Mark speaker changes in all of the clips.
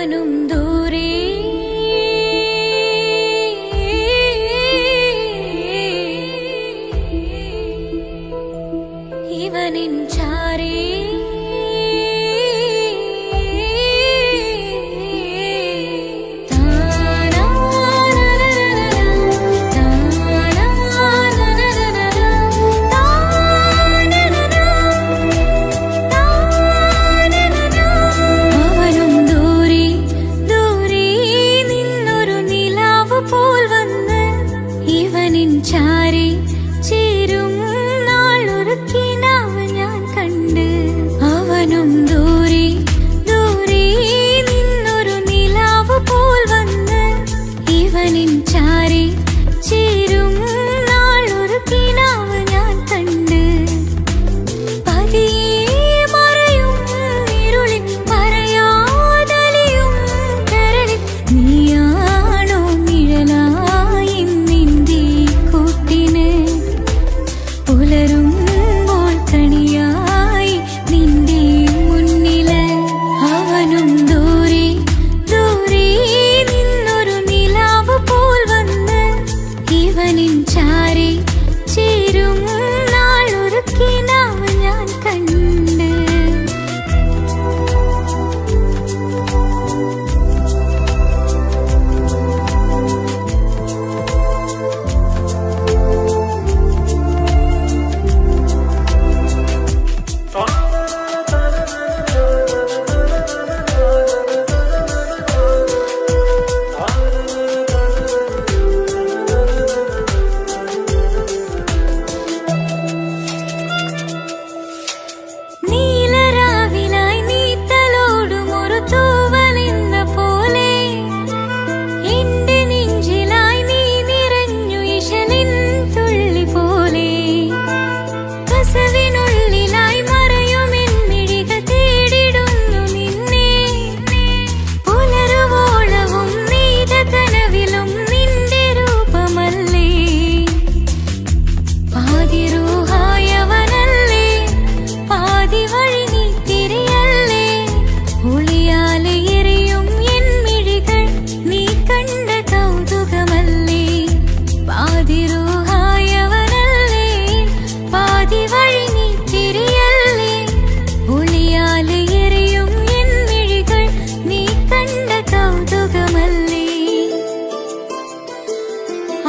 Speaker 1: അവനും ദൂരെ ഇവനിൻ ചാരേ ചാരി ചേരും നാളൊരുക്കിനാവ് ഞാൻ കണ്ട് അവനും ദൂരെ ദൂരെ നിന്നൊരു നിലാവ് പോൽ വന്ന് ഇവനിൻ ചാരി ചേരും നാളൊരുക്കിനാവ് ഞാൻ കണ്ട് പതിയെ മറയും ഇരുളിൽ പറയാതലിയും കരളിൽ നീയാണോ നിഴലായി പുലരുമ്പോൾ കണിയായി നിന്റെ മുന്നില് അവനും ദൂരെ ദൂരെ നിന്നൊരു നിലാവ് പോൽ വന്ന് ഇവനിൻ ചാരി ചേരും നാളൊരുക്കിനാവ് ഞാൻ കണ്ട്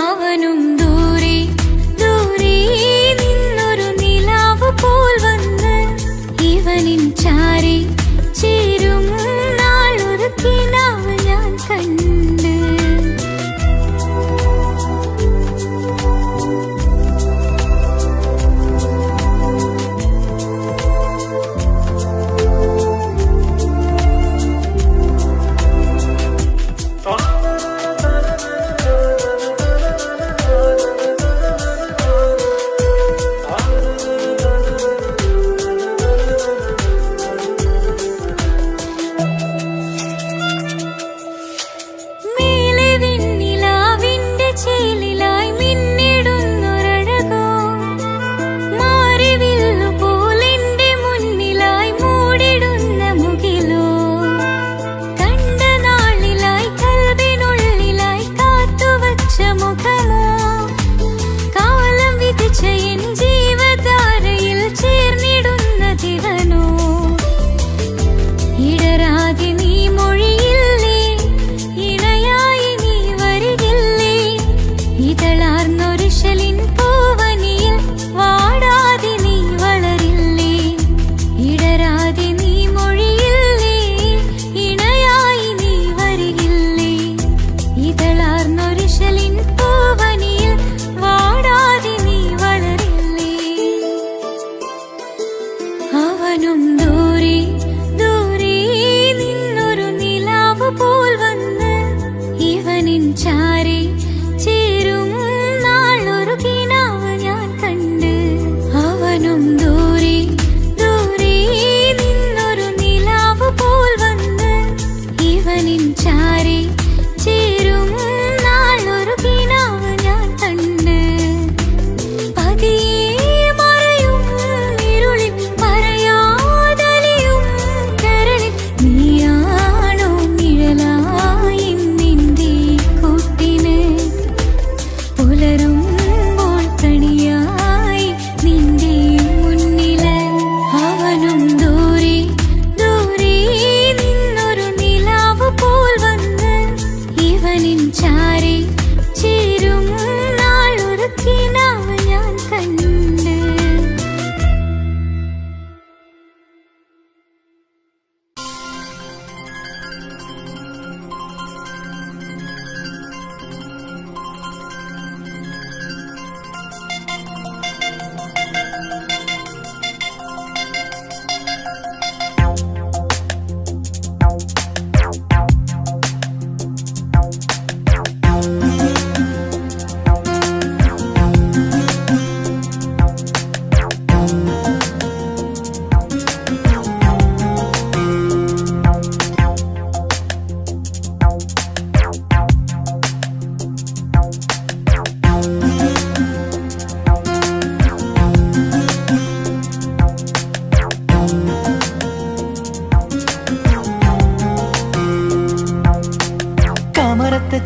Speaker 1: അവനും ദൂരെ ദൂരെ നിന്നൊരു നിലാവ് പോൽ വന്ന് ഇവനിൻ ചാരി ചേരും നാളൊരുക്കിനാവ് ഞാൻ കണ്ട് അവനും ദൂരെ ദൂരെ നിന്നൊരു നിലാവ് പോൽ വന്ന് ഇവനിൻ ചാരി ചേരും നാളൊരുക്കിനാവ് ഞാൻ കണ്ട് അവനും ദൂരെ ദൂരെ നിന്നൊരു നിലാവ് പോൽ വന്ന് ഇവനിൻ ചാരി ചേരും നാളൊരുക്കിനാവ് ഞാൻ കണ്ട് പതിയെ മറയും ഇരുളിൽ പറയാതെ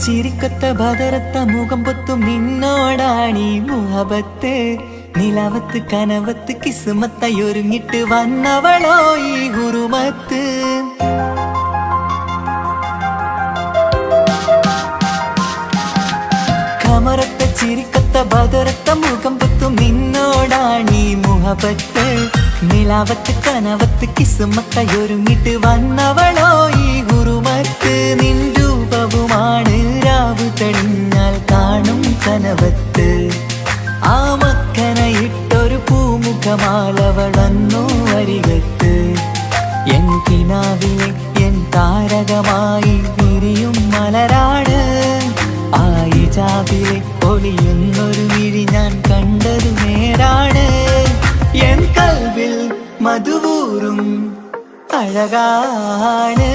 Speaker 2: ചിരിക്കൊത്ത ബദറത്ത മുഖം പൊത്തും നിന്നോടാണീ മുഹബത്ത്. നിലവത്ത് കനവത്ത് കിസ്മത്തായി ഒരുങ്ങിട്ട് വന്നവളോ ഈ ഹുറുമത്ത്. കമറത്ത ചിരിക്കത്ത ബദറത്ത മുഖം പൊത്തും നിന്നോടാണീ മുഹബത്ത്. നിലാവത്ത് കനവത്ത് കിസ്മത്തായി ഒരുങ്ങിട്ട് വന്നവളോ ഈ ഹുറുമത്ത്. നിൻ രൂപവുമാണ് രാവ് തെളിഞ്ഞാൽ കാണും കനവത്ത്. ആ മക്കനയിട്ടൊരു പൂമുഖമാലവളന്നു അരികത്ത്. എൻ കിനാവിലെ എൻ താരകമായി വിരിയും മലരാണ്. ആ ഇജാബിലെ ഒളിയുന്നൊരു മിഴി ഞാൻ കണ്ടതു നേരാണ്. എൻ കൽവിൽ മധുവൂറും അഴകാണ്.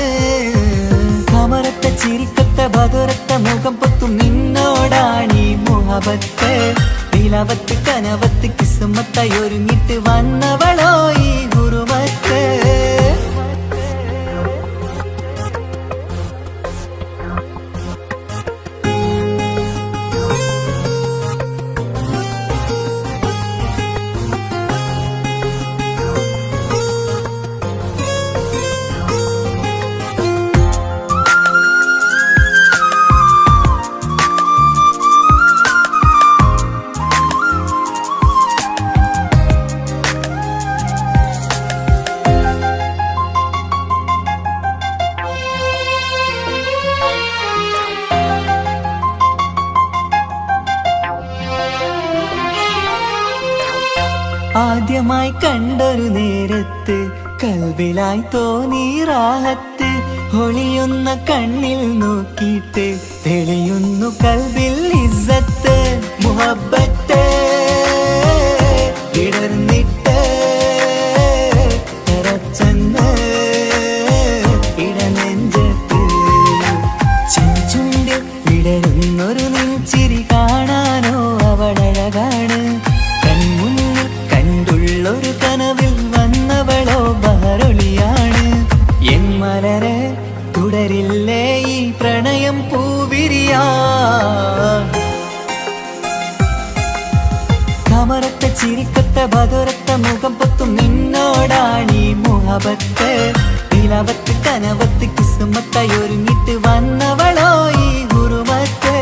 Speaker 2: കമറത്ത ചിരിക്കത്ത ബദറത്ത മുഖം പൊത്തും നിന്നോടാണീ മുഹബത്ത്. നിലവത്ത് കനവത്ത് കിസ്മത്തായി ഒരുങ്ങിട്ട് വന്നവളോ ഈ ഹുറുമത്ത്. ആദ്യമായി കണ്ടൊരു നേരത്ത് കൽബിലായി തോന്നി റാഹത്ത്. ഒളിയുന്ന കണ്ണിൽ നോക്കിയിട്ട് തെളിയുന്നു കൽബിൽ ഇസ്സത്ത്. മുഹബ്ബത്ത് വിടർന്നിട്ട് തറച്ചെന്ന് ഇടനെഞ്ചത്ത്. ചെഞ്ചുണ്ടിൽ വിടരുന്നൊരു നെഞ്ചിരി കാണാനോ അവളഴകാണ്. ഒരു കനവിൽ വന്നവളോ ബഹറൊളിയാണ്. എൻ മലരെ തുടരില്ലേ ഈ പ്രണയം പൂവിരിയാ. കമറത്ത ചിരിക്കത്ത ബദറത്ത മുഖം പൊത്തും നിന്നോടാണീ മുഹബത്ത്. നിലവത്ത് കനവത്ത് കിസ്മത്തായി ഒരുങ്ങിട്ട് വന്നവളോ ഈ ഹുറുമത്ത്.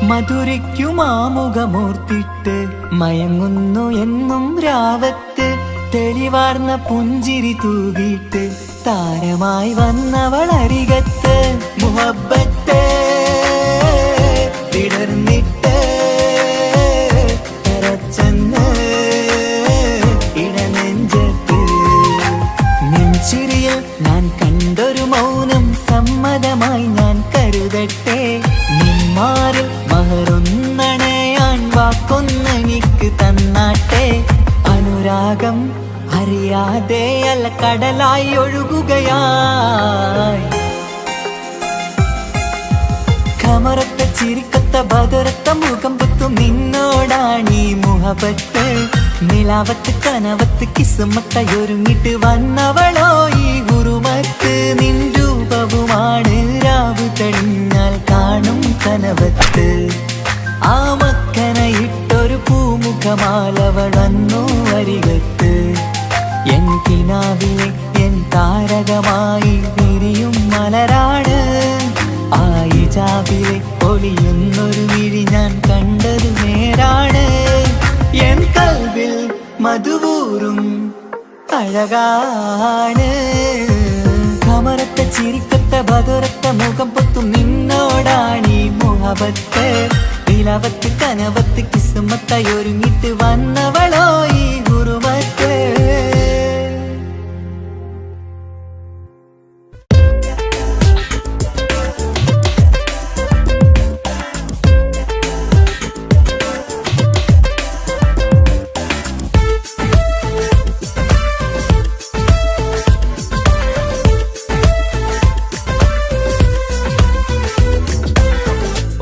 Speaker 2: മധുരയ്ക്കുമാമുഖമോർത്തിട്ട് മയങ്ങുന്നു എന്നും രാവത്ത്. തെളിവാർന്ന പുഞ്ചിരി തൂകിയിട്ട് താരമായി വന്നവൾ അരികത്ത്. മുഹബ്ബത്ത് വിടർന്നിട്ട് തറച്ചെന്ന് ഇടനെഞ്ചത്ത്. നെഞ്ചിരിയിൽ ഞാൻ കണ്ടൊരു മൗനം സമ്മതമായി ഞാൻ കരുതട്ടെ. നിന്മാറിൽ മഹറൊന്നണയാൻ വാക്കൊന്നെനിക്ക് തന്നാട്ടെ. അനുരാഗം അറിയാതെ അല്ല കടലായി ഒഴുകുകയായി. കമറത്ത ചിരിക്കത്ത ബദറത്ത മുഖം പൊത്തും നിന്നോടാണീ മുഹബത്ത്. നിലാവത്ത് കനവത്ത് കിസ്മത്തായി ഒരുങ്ങിട്ട് വന്നവളോ ഈ ഹുറുമത്ത്. നിൻ രൂപവുമാണ് രാവ് തെളിഞ്ഞാൽ കാണും കനവത്ത്. ആ മക്കനയിട്ടൊരു പൂമുഖമാലവളന്നു അരികത്ത്. എൻ കിനാവിലെ എൻ താരകമായി വിരിയും മലരാണ്. ആ ഇജാബിലെ ഒളിയുന്നൊരു മിഴി ഞാൻ കണ്ടതു നേരാണ്. എൻ കൽവിൽ മധുവൂറും അഴകാണ്. കമറത്ത ചിരിക്കത്ത ബദറത്ത മുഖം പൊത്തും നിന്നോടാണീ മുഹബത്ത്. നിലവത്ത് കനവത്ത് കിസ്മത്തായി ഒരുങ്ങിട്ട് വന്നവളോ ഈ ഹുറുമത്ത്.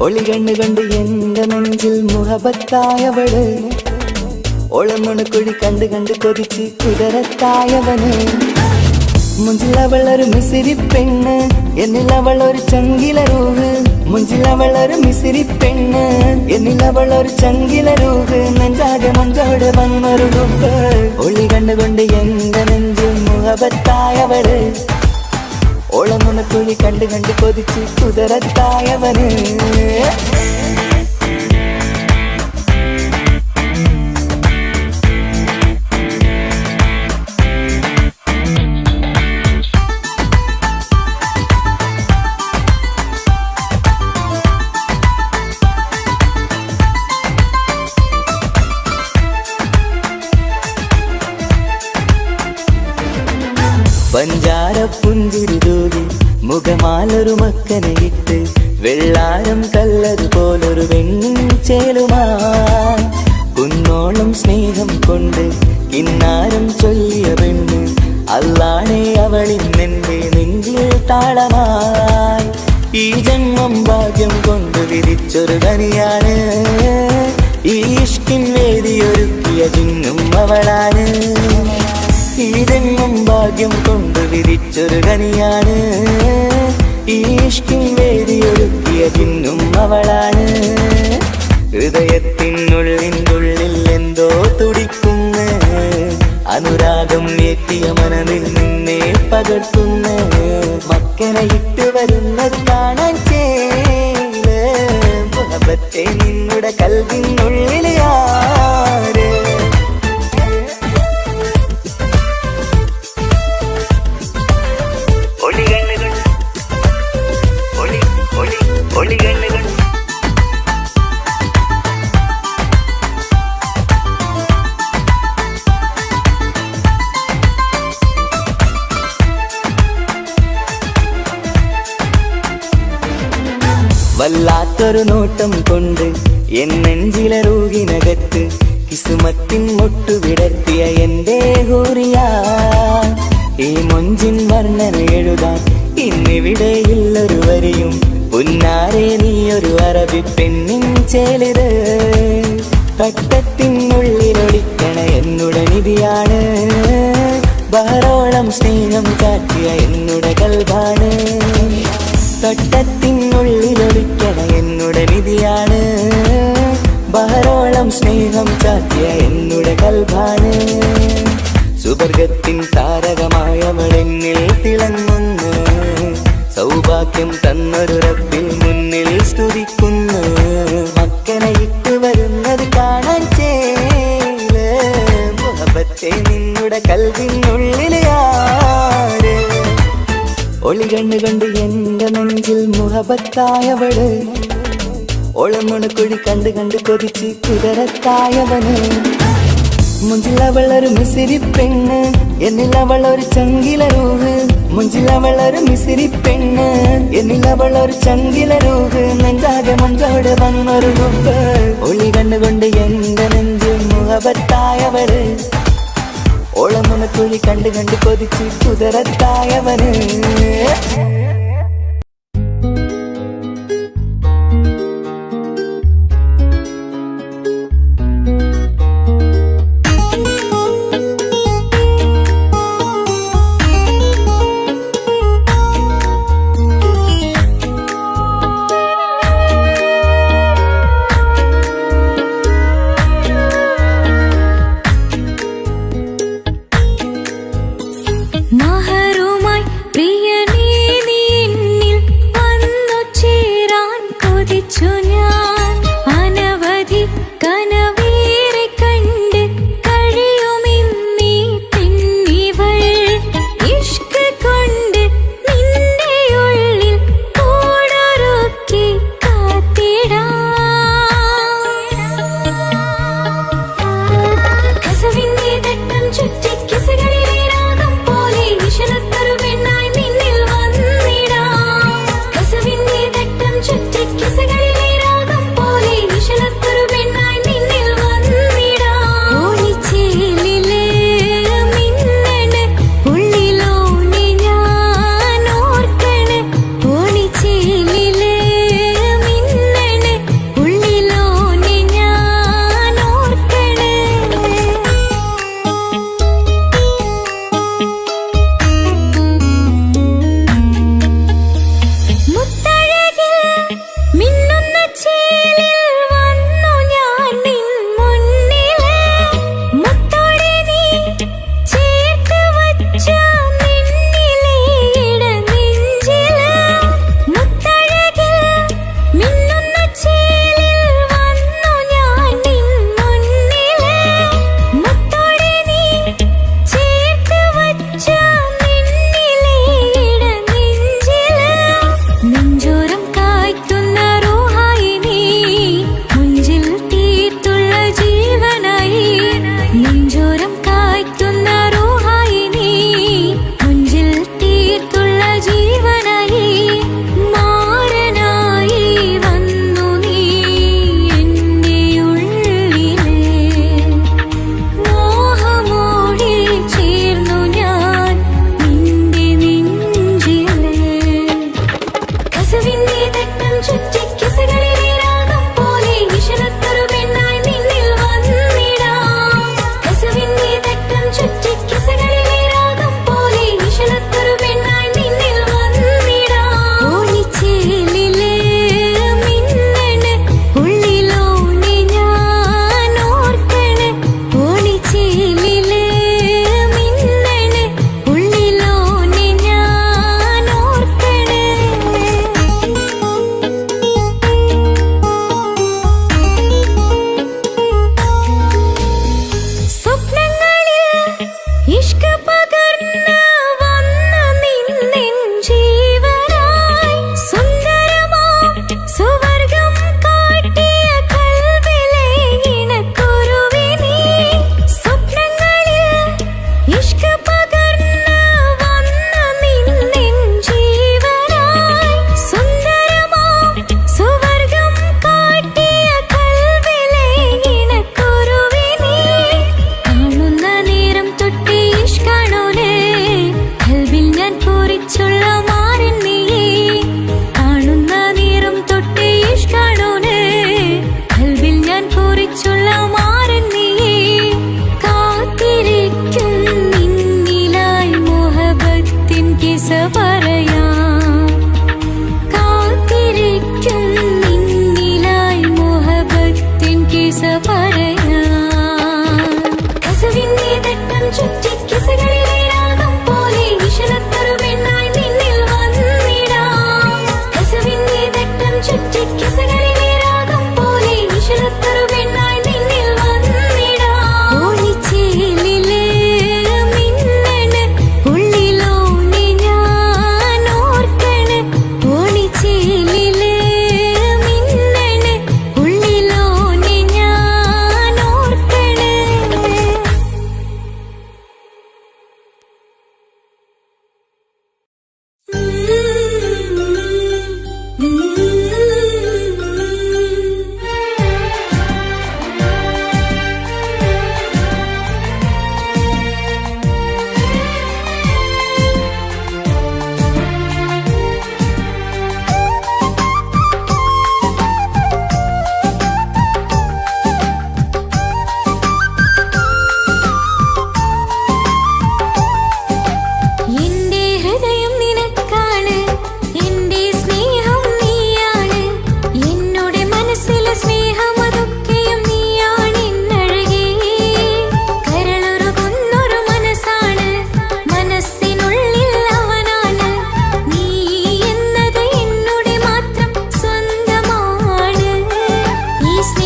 Speaker 2: ഒളി കണ്ണുകൊണ്ട് എന്റെ നെഞ്ചിൽ മുഹബത്തായവള് ഒളമുണക്കുഴി കണ്ട് കണ്ട് കൊതിച്ച് കുതിരത്തായവന് മുഞ്ചിലവളൊരു മിസിരി പെണ്ണ് എന്നിലവളൊരു ചങ്കില രൂഹ് മുഞ്ചിലവളൊരു മിസിരി പെണ്ണ് എന്നിലവളൊരു ചങ്കില രൂഹ് നെഞ്ചാകെ മഞ്ചോട് വന്നൊരു രൂപ് ഒളി കണ്ണുകൊണ്ട് എന്റെ നെഞ്ചിൽ മുഹബത്തായവള് ഓളമുണക്കുഴി കണ്ട് കണ്ട് കൊതിച്ച് കുതിരത്തായവന് പഞ്ചാര പുഞ്ചിരി തൂകി മുഖമാലൊരു മക്കനെ ഇട്ട് വെള്ളാരം കല്ലതുപോലൊരു വെണ്ണിൻ ചേലുമായി കുന്നോളം സ്നേഹം കൊണ്ട് കിന്നാരം ചൊല്ലിയ പെണ്ണ് അല്ലാണേ അവളിന്നെന്റെ നെഞ്ചിൽ താളമായി ഈ ജന്മം ഭാഗ്യം കൊണ്ട് വിരിച്ചൊരു കനിയാണ് ഈ ഇഷ്കിൻ വേദിയൊരുക്കിയ ജിന്നും അവളാണ് ഈ ജന്മം ഭാഗ്യം കൊണ്ട് വിരിച്ചൊരു കനിയാണ് ഈ ഇഷ്കിൻ വേദിയൊരുക്കിയ ജിന്നും അവളാണ് ഹൃദയത്തിനുള്ളിനുള്ളിൽ എന്തോ തുടിക്കുന്ന അനുരാഗം ഏറ്റിയ മനതിൽ നിന്നെ പകർത്തുന്ന മക്കനെ ഇട്ട് വരുന്നത് കാണാൻ ചേല് മുഹബത്തെ നിന്നുടെ കൽവിനുള്ളിൽ ആര് വല്ലാത്തൊരു നോട്ടം കൊണ്ട് എൻ നെഞ്ചിലെ റൂഹിനകത്ത് കിസുമത്തിൻ മുട്ടു വിടർത്തിയ എന്റെ ഹൂറിയ ഈ മൊഞ്ചിൻ വർണ്ണന എഴുതാൻ ഇന്നിവിടെയുള്ളൊരു വരിയും പുന്നാരെ നീയൊരു അറബി പെണ്ണിൻ ചേലിത് തട്ടത്തിനുള്ളിലൊളിക്കണ എന്നുടെ നിധിയാണ് ബഹറോളം സ്നേഹം കാട്ടിയ എന്നുടെ കൽബാണ് തട്ടത്തിനുള്ളിലൊളിക്കണ എന്നുടെ നിധിയാണ് ബഹറോളം സ്നേഹം ചാത്തിയ എന്നുടെ കൽബാണ് സുവർഗത്തിൻ താരകമായവളെന്നിൽ തിളങ്ങുന്നു സൗഭാഗ്യം തന്നൊരു റബ്ബിൽ മുന്നിൽ സ്തുതിക്കുന്നു മക്കനെ ഇട്ട് വരുന്നത് കാണാൻ ചേല് മുഹബത്തെ നിന്നുടെ കൽവിനുള്ളിൽ ആര് ഒളി കണ്ണുകൊണ്ട് എന്റെ നെഞ്ചിൽ മുഹബത്തായവള് ഒളമുണക്കുഴി കണ്ട് കണ്ട് കൊതിച്ച് കുതിരത്തായവന് മുഞ്ചിലവളൊരു മിസിരി പെണ്ണ് എന്നിലവളൊരു ചങ്കില രൂഹ് മുഞ്ചിലവളൊരു മിസിരി പെണ്ണ് എന്നിലവളൊരു ചങ്കില രൂഹ് നെഞ്ചാകെ മഞ്ചോട് വന്നൊരു രൂപ് ഒളി കണ്ണുകൊണ്ട് എന്റെ നെഞ്ചിൽ മുഹബത്തായവള് ഓളമുണക്കുഴി കണ്ട് കണ്ട് കൊതിച്ച് കുതിരത്തായവന്
Speaker 1: മഹറുമായി പ്രിയനേ നീ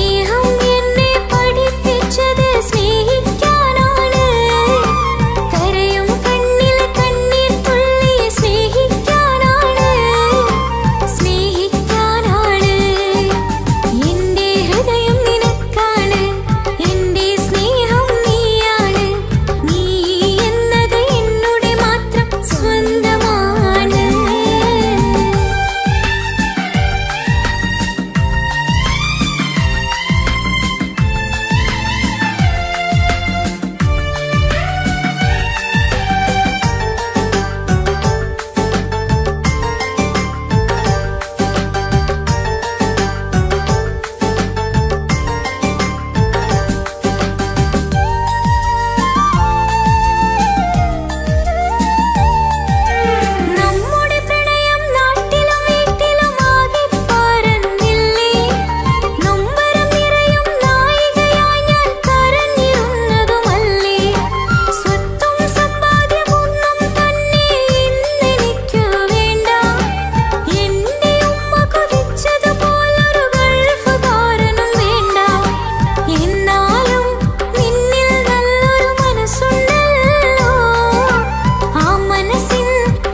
Speaker 1: സ്നേഹം എന്നെ പഠിപ്പിച്ചത് സ്നേഹിക്കാനാണ്. കരയും കണ്ണിലെ കണ്ണീർ തുള്ളി സ്നേഹിക്കാനാണ്, സ്നേഹിക്കാനാണ്. എന്റെ ഹൃദയം നിനക്കാണ്, എന്റെ സ്നേഹം നീയാണ്. നീ എന്നത് എന്നുടെ മാത്രം സ്വന്തമാണ്. നമ്മുടെ പ്രണയം നാട്ടിലും വീട്ടിലും ആകെ പരന്നില്ലേ. നൊമ്പരം നിറയും നായികയായി ഞാൻ കരഞ്ഞിരുന്നതുമല്ലേ. സ്വത്തും സമ്പാദ്യമൊന്നും തന്നെ ഇന്നെനിക്കു വേണ്ട. എന്റെ ഉമ്മ കൊതിച്ചതുപോലൊരു ഗൾഫുകാരനും വേണ്ട. എന്നാലും നിന്നിൽ നല്ലൊരു മനസ്സുണ്ടല്ലോ. ആ മനസ്സിൻ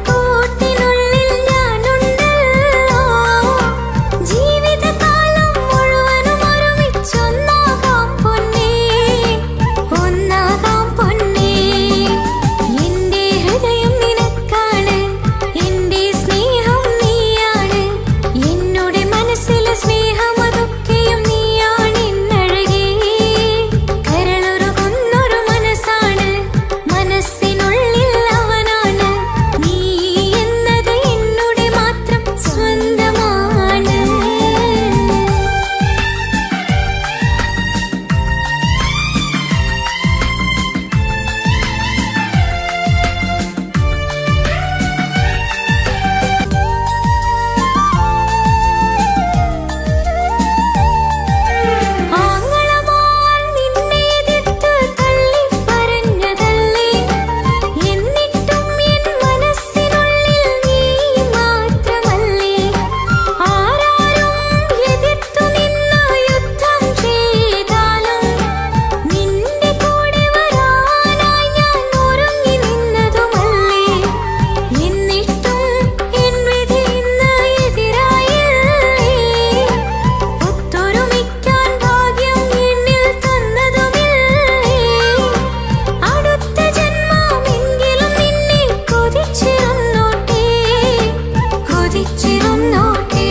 Speaker 1: കൂട്ടിനുള്ളിൽ ഞാനുണ്ടല്ലോ. ജീവിതകാലം മുഴുവനും ഒരുമിച്ചൊന്നാകാം പൊന്നേ, ഒന്നാകാം പൊന്നേ. എന്റെ ഹൃദയം നിനക്കാണ്, എന്റെ സ്നേഹം നീയാണ്. എന്നുടെ മനസ്സിലെ സ്നേഹം അതൊക്കെയും നീയാണ് എന്നഴകേ. കരളുരുകുന്നൊരു മനസ്സാണ്, മനസ്സിനുള്ളിൽ അവനാണ്. നീ എന്നത് എന്നുടെ മാത്രം സ്വന്തമാണ്. ആങ്ങളമാർ നിന്നെ എതിർത്ത് തള്ളിപ്പറഞ്ഞതല്ലേ. എന്നിട്ടും എൻ മനസ്സിനുള്ളിൽ നീ മാത്രമല്ലേ. ആരാരും എതിർത്തു നിന്ന് യുദ്ധം ചെയ്താലും നിന്റെ കൂടെ വരാനായി ഞാൻ ഒരുങ്ങി നിന്നതുമല്ലേ. എന്നിട്ടും എൻ വിധി ഇന്ന് എതിരായില്ലേ. ഒത്തൊരുമിക്കാൻ ഭാഗ്യം എന്നിൽ തന്നതുമില്ലേ. അടുത്ത ജന്മമെങ്കിലും നിന്നെ കൊതിച്ചിരുന്നോട്ടെ, കൊതിച്ചിരുന്നോട്ടെ.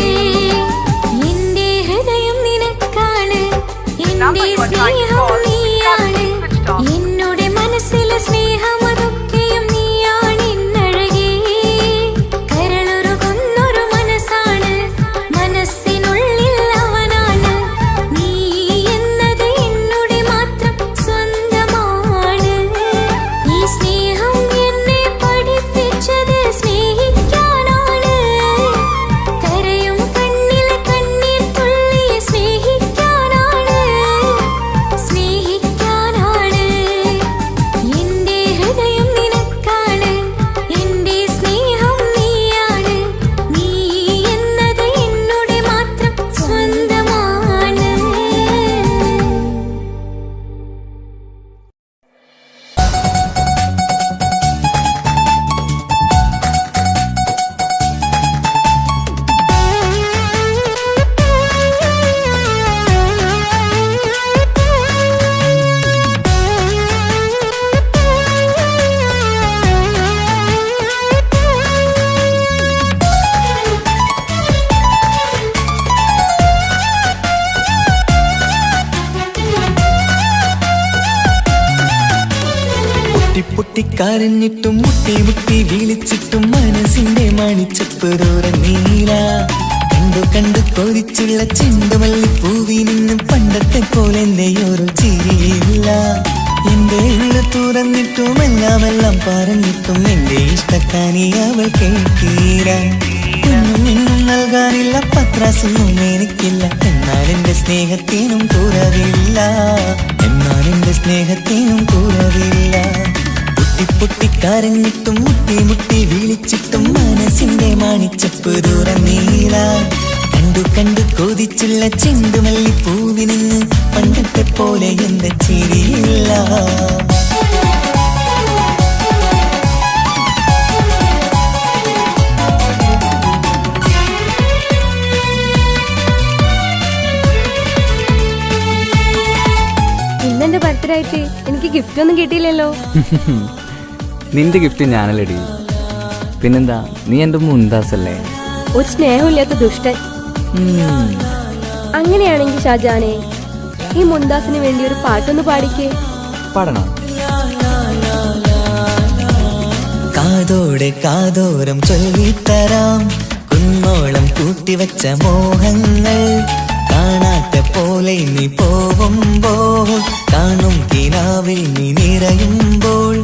Speaker 1: എന്റെ ഹൃദയം നിനക്കാണ്, എന്റെ സ്നേഹം നീയാണ്. എന്നുടെ മനസ്സിലെ സ്നേഹം അതൊക്കെയും നീയാണ് എന്നഴകേ. കരളുരുകുന്നൊരു മനസ്സാണ്, മനസ്സിനുള്ളിൽ അവനാണ്. നീ എന്നത് എന്നുടെ മാത്രം സ്വന്തമാണ്. ഈ സ്നേഹം എന്നെ പഠിപ്പിച്ചത് സ്നേഹിക്കാനാണ്. കരയും കണ്ണിലെ കണ്ണീർ തുള്ളി സ്നേഹിക്കാനാണ്, സ്നേഹിക്കാനാണ്. എന്റെ ഹൃദയം നിനക്കാണ്, എന്റെ സ്നേഹം നീയാണ്. നീ എന്നത് എന്നുടെ മാത്രം സ്വന്തമാണ്.
Speaker 2: പൊട്ടിക്കരഞ്ഞിട്ടും മുട്ടി മുട്ടി വിളിച്ചിട്ടും മനസ്സിന്റെ മണിച്ചപ്പ് തുറന്നീല. കണ്ടു കണ്ടു കൊതിച്ചുള്ള ചെണ്ടുമല്ലിപ്പൂവി നിന്നും പണ്ടത്തെ പോലെ എന്റെയൊരു ചിരിയില്ല. എന്റെ ഉള്ളു തുറന്നിട്ടും എല്ലാം പറഞ്ഞിട്ടും എന്റെ ഇഷ്ടക്കാനി അവൾ കേട്ടീര. ഒന്നും നൽകാനില്ല, പത്രാസൊന്നും എനിക്കില്ല. എന്നാൽ എന്റെ സ്നേഹത്തിനും കുറവില്ല, എന്നാൽ എന്റെ സ്നേഹത്തിനും കുറവില്ല. പൊട്ടിക്കരഞ്ഞിട്ടും മുട്ടി മുട്ടി വിളിച്ചിട്ടും മനസ്സിന്റെ മണിച്ചപ്പ് തുറന്നീല. കണ്ടു കണ്ടു കണ്ടു കൊതിച്ചുള്ള ചെണ്ടുമല്ലിപ്പൂവിന് പണ്ടത്തെ പോലെ എന്റെ ചിരിയില്ല.
Speaker 3: ഇന്നെന്റെ ബർത്ത്ഡേ ആയിട്ട് എനിക്ക് ഗിഫ്റ്റ് ഒന്നും കിട്ടിയില്ലല്ലോ.
Speaker 4: നിന്റെ ഗിഫ്റ്റ് ഞാനല്ലടി, പിന്നെന്താ, നീ എന്റെ മുന്താസല്ലേ.
Speaker 3: ഒരു സ്നേഹമില്ലാത്ത ദുഷ്ടൻ. അങ്ങനെയാണെങ്കിൽ ഷാജാനെ, ഈ മുന്താസിന് വേണ്ടി ഒരു പാട്ടൊന്ന് പാടിക്കേ.
Speaker 4: പാടണം.
Speaker 2: കാതോടെ കാതോരം ചൊല്ലിത്തരാം കുന്നോളം കൂട്ടിവച്ച മോഹങ്ങൾ. കാണാത്ത പോലെ നീ പോവുമ്പോൾ, കാണും കിനാവിൽ നീ നിറയുമ്പോൾ,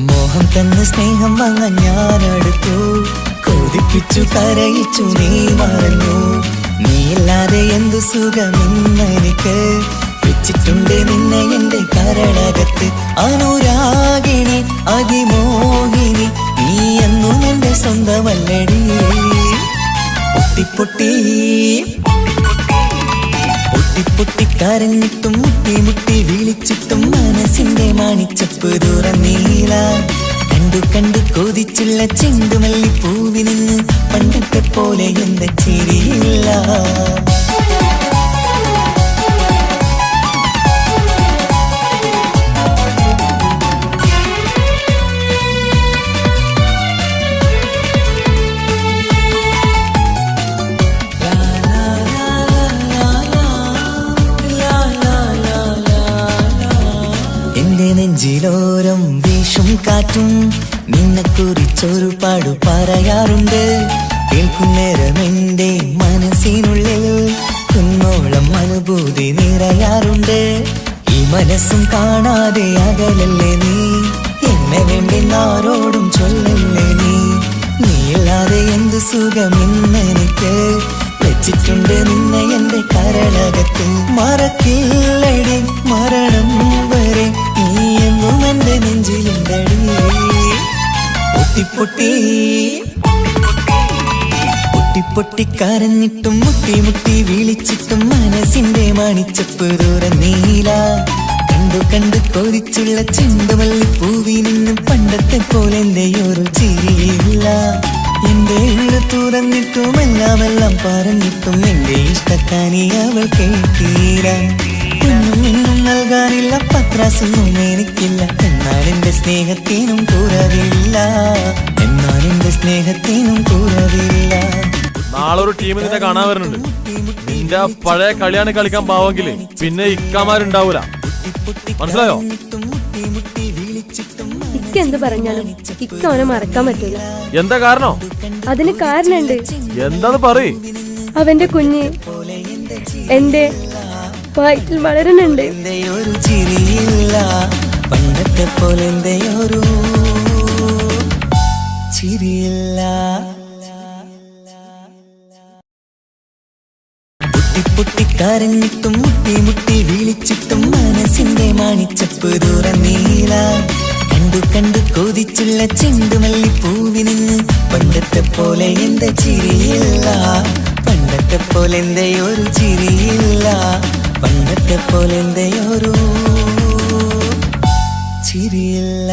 Speaker 2: മോഹം തന്ന സ്നേഹം വാങ്ങാൻ ഞാനെടുത്തു. കൊതിപ്പിച്ചു കരയിച്ചു നീ മറഞ്ഞു. നീയില്ലാതെ എന്തു സുഖമെന്നെനിക്ക്. വെച്ചിട്ടുണ്ട് നിന്നെ എന്റെ കരളകത്ത്. അനുരാഗിണി അതിമോഹിനി, നീ എന്നും എന്റെ സ്വന്തമല്ലടി. പൊട്ടി പൊട്ടി കരഞ്ഞിട്ടും മുട്ടി മുട്ടി വിളിച്ചിട്ടും മനസ്സിന്റെ മാണിച്ചപ്പ് തുറന്നീല. കണ്ടു കണ്ടു കൊതിച്ചുള്ള ചെണ്ടുമല്ലിപ്പൂവിന് പണ്ടത്തെ പോലെ എന്റെ ചിരിയില്ല. നെഞ്ചിലോരം വീശും കാറ്റും നിന്നെ കുറിച്ചൊരു പാടു പറയാറുണ്ട്. കേൾക്കുന്നേരം എന്റെ മനസ്സിനുള്ളിൽ കുന്നോളം അനുഭൂതി നിറയാറുണ്ട്. ഈ മനസ്സും കാണാതെ അകലല്ലേ നീ, എന്നെ വേണ്ടി ആരോടും ചൊല്ലല്ലേ നീ. നീയില്ലാതെ എന്ത് സുഖമെന്നെനിക്ക്. വെച്ചിട്ടുണ്ട് നിന്നെ എന്റെ കരളകത്ത്. മറക്കില്ലടി മരണം വരെ, നീ എന്നും എന്റെ നെഞ്ചിലുണ്ടടി. പൊട്ടി പൊട്ടി കരഞ്ഞിട്ടും മുട്ടി മുട്ടി വിളിച്ചിട്ടും മനസ്സിന്റെ മാണിച്ചപ്പ് തുറന്നീല. കണ്ടു കണ്ടു കൊതിച്ചുള്ള ചെണ്ടുമല്ലിപ്പൂവിനും പണ്ടത്തെ പോലെ എന്റെ ഒരു ചിരിയില്ല. എന്റെ ഉള്ള തുറന്നിട്ടും എല്ലാം പറഞ്ഞിട്ടും എന്റെ ഇഷ്ടക്കാനി അവൾ കേട്ടീര. ഒന്നും ഇന്നും നൽകാനില്ല, പത്രാസൊന്നും എനിക്കില്ല. എന്നാൽ എന്റെ സ്നേഹത്തിനും കുറവില്ല, എന്നാൽ എന്റെ സ്നേഹത്തിനും കുറവില്ല.
Speaker 5: നാളെ ഒരു ടീം നിന്നെ കാണാൻ വരുന്നുണ്ട്. നിന്റെ പഴയ കളിയാണ് കളിക്കാൻ പാവെങ്കില് പിന്നെ ഇക്കമാരുണ്ടാവൂല, മനസ്സിലായോ?
Speaker 3: ഇക്ക എന്ത് പറഞ്ഞാലും ഇക്ക അവനെ മറക്കാൻ പറ്റൂല.
Speaker 5: എന്താ കാരണം?
Speaker 3: അതിന് കാരണമുണ്ട്.
Speaker 5: എന്താന്ന് പറയ്.
Speaker 3: അവന്റെ കുഞ്ഞ് എന്റെ വയറ്റിൽ വളരുന്നുണ്ട്.
Speaker 2: ഒരു ചിരിയില്ല, പണ്ടത്തെ പോലെ ഒരു ചിരിയില്ല. പൊട്ടി കരഞ്ഞിട്ടും മുട്ടി മുട്ടി വിളിച്ചിട്ടും മനസ്സിന്റെ മാണിച്ചപ്പ് തുറന്നീല. കണ്ടു കണ്ടു കൊതിച്ചുള്ള ചെണ്ടുമല്ലിപ്പൂവിന് പണ്ടത്തെ പോലെ എന്റെ ചിരിയില്ല. പണ്ടത്തെ പോലെ എന്റെ ഒരു ചിരിയില്ല. പണ്ടത്തെ പോലെ എന്റെ ഒരു ചിരിയില്ല.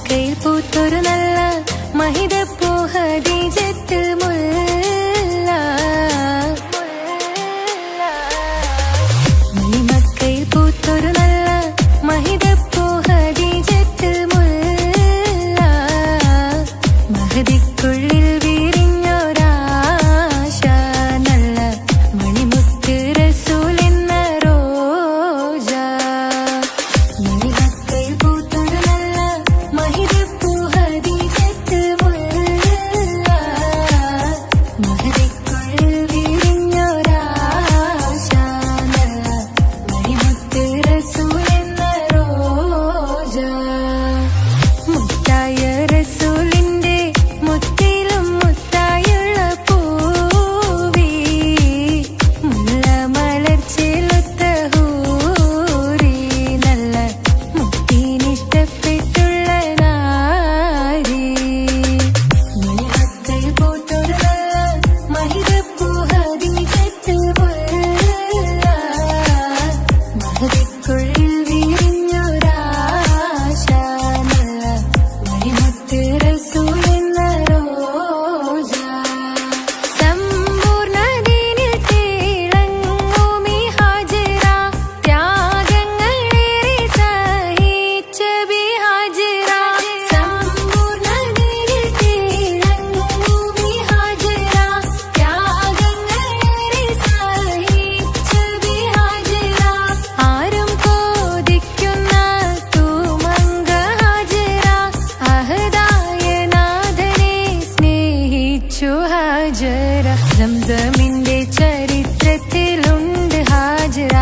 Speaker 1: മണിമക്കയിൽ പൂത്തൊരു നല്ല മഹിതപ്പൂ ഹദീജത്ത് മുല്ല. മണിമക്കയിൽ പൂത്തൊരു നല്ല മഹിതപ്പൂ ഹദീജത്ത് മുല്ല. മഹദിക്കുള്ളിൽ വിരിഞ്ഞൊരാശ നല്ല മണിമുത്ത് റസൂൽ എന്ന റോജ. മണിമക്കയിൽ പൂത്തൊരു നല്ല മഹിതപ്പൂ ഹദീജത്ത് മുല്ല. മഹദിക്കുള്ളിൽ വിരിഞ്ഞൊരാശ നല്ല മണിമുത്ത് റസൂൽ എന്ന റോജ. മുത്തായ റസൂലിന്റെ മുത്തിലും മുത്തായുള്ള പൂവി മുല്ല മലർച്ചെലുത്ത ഹൂറി നല്ല മുത്തിനിഷ്ടപ്പെട്ടുള്ള നാരി. മണിമക്കയിൽ പൂത്തൊരു നല്ല മഹിതപ്പൂ ഹദീജത്ത് മുല്ല. മഹദിക്കുള്ളിൽ വിരിഞ്ഞൊരാശ നല്ല മണിമുത്ത് റസൂൽ എന്ന റോജ. സമ്പൂർണ്ണ ദീനിൽ തിളങ്ങുമീ ഹാജറ. ത്യാഗങ്ങളേറെ സഹിച്ച ബി ഹാജറ. സമ്പൂർണ്ണ ദീനിൽ തിളങ്ങുമീ ഹാജറ. ത്യാഗങ്ങളേറെ സഹിച്ച ബി ഹാജറ. ആരും കൊതിക്കുന്ന തൂമങ്ക ഹാജറ. അഹദായ നാഥനെ സ്നേഹിച്ചു ഹാജറ. സംസമിന്റെ ചരിത്രത്തിലുണ്ട് ഹാജറ.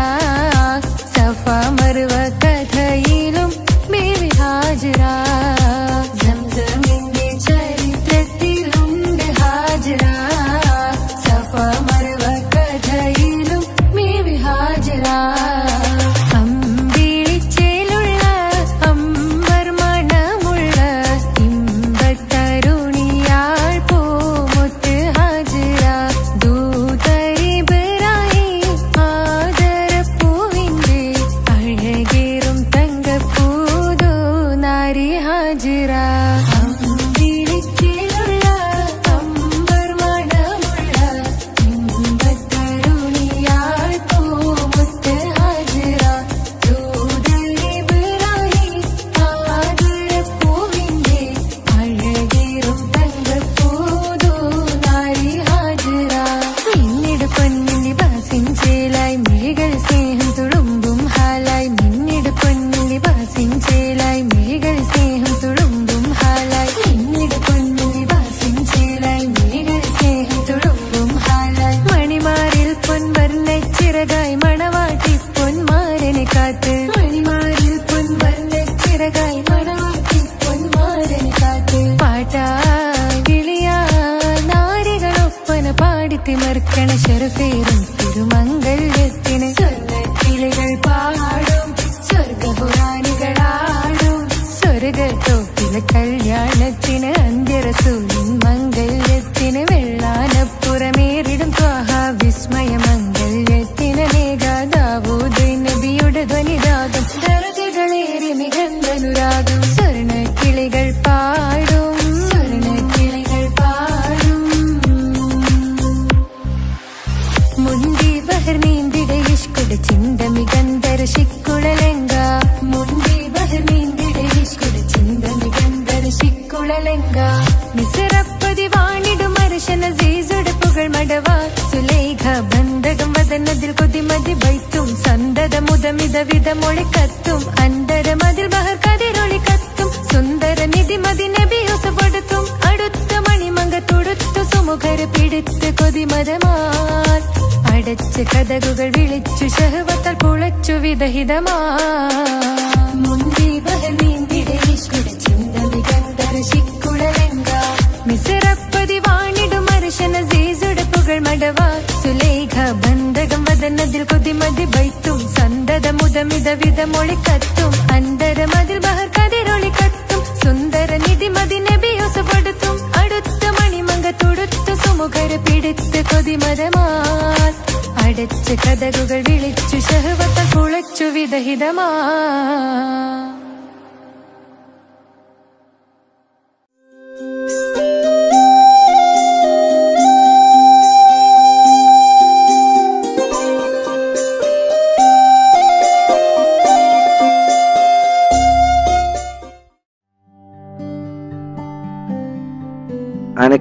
Speaker 1: സഫ മർവ കഥയിലും ബീവി ഹാജറ. സംസമിന്റെ ചരിത്രത്തിലുണ്ട് ഹാജറ. സഫ മർവ കഥയിലും ബീവി ഹാജറ. അമ്പിളിച്ചേലുള്ള അമ്പർ മണമുള്ള ഇമ്പത്തരുണിയാൾ പൂമുത്ത് ഹാജറ. ദൂതരിബ്രാഹിം ആദരപ്പൂവിന്റെ അഴകേറും തങ്കപ്പൂതോ നാരി ഹാജറ. അമ്പിളിച്ചേലുള്ള അമ്പർ മണമുള്ള ഇമ്പത്തരുണിയാൾ പൂമുത്ത് ഹാജറ. ദൂതരിബ്രാഹിം ആദരപ്പൂവിന്റെ അഴകേറും തങ്കപ്പൂതോ നാരി ഹാജറ. മിന്നിട് പൊന്നിൻ ലിബാസിൻ ചേലായി മിഴികൾ സ്നേഹം തുളുമ്പും ഹാലായി. മിന്നിട് പൊന്നിൻ ലിബാസിൻ ചേലായി മിഴികൾ സ്നേഹം തുളുമ്പും ഹാലായി. മിന്നിട് പൊന്നിൻ ലിബാസിൻ ചേലായി മിഴികൾ സ്നേഹം തുളുമ്പും ഹാലായി. മണിമാരിൽ പൊൻവർണ്ണച്ചിറകായി മണവാട്ടി പൊന്മാരനെ കാത്ത്. മണിമാരിൽ പൊൻവർണ്ണച്ചിറകായി മണവാട്ടി പൊന്മാരനെ കാത്ത്. പാട്ടായി വിളിയാ നാരികളൊപ്പന പാടിത്തിമർക്കണ ശരഫേറും തിരുമംഗല്യത്തിന്. സ്വർണ്ണക്കിളികൾ പാടും സ്വർഗപുരാണികളാടും സ്വർഗത്തോപ്പിലെ കല്യാണത്തിന്. അന്ത്യറസൂലിൻ മംഗല്യത്തിന്. വെള്ളാനപ്പുറമേറിടും ത്വാഹ വിസ്മയ മംഗല്യത്തിന്. മേഘാദാവൂദ് നബിയുടെ ധ്വനിരാഗം ദരജകളേറി മികന്ധനുരാഗം. സ്വർണ്ണക്കിളികൾ പാടും സ്വർണ്ണക്കിളികൾ പാടും. മുന്തി ബഹർ നീന്തിട ഇഷ്കുടെ ചിന്ത മികന്ധര ശിക്കുളലങ്ക. മുന്തി ബഹർ നീന്തിട ഇഷ്കുടെ ചിന്ത മികന്ധര ശിക്കുളലങ്ക. മിസറപ്പതി വാണിടും അർശന സീസുടെ പുകൾ മടവാ. സുലൈഖ ബന്ധകം വദനതിൽ കൊതിമതി ബൈത്തും. സന്തത മുതമിത വിധമൊളി കത്തും. അന്തരമതിൽ ബഹർ കതിരൊളി കത്തും. സുന്ദര നിധി മതി നബി യൂസഫെടുത്തും. അടുത്ത മണിമങ്ക തുടുത്തു സുമുഖർ പിടിത്ത് കൊതിമതമാർ. അടച്ച് കഥകുകൾ വിളിച്ചു ഷഹ്വത്താൽ പുളച്ചു വിദഹിതമാ. മുന്തി ബഹർ നീന്തിട ഇഷ്കുടെ ചിന്ത മികന്ധര ശിക്കുളലങ്ക. മിസറപ്പതി വാണിടും അർശന സീസുടെ പുകൾ മടവാ. സുലൈഖ ബന്ധകം വദനതിൽ കൊതിമതി ബൈത്തും. സന്തത മുതമിത വിധമൊളി കത്തും. അന്തരമതിൽ ബഹർ കതിരൊളി കത്തും. സുന്ദര നിധി മതി നബി യൂസഫെടുത്തും. അടുത്ത മണിമങ്ക തുടുത്തു സുമുഖർ പിടിത്ത് കൊതിമതമാർ. അടച്ച് കഥകുകൾ വിളിച്ചു ഷഹ്വത്താൽ പുളച്ചു.
Speaker 6: 出 വിദഹിതമാ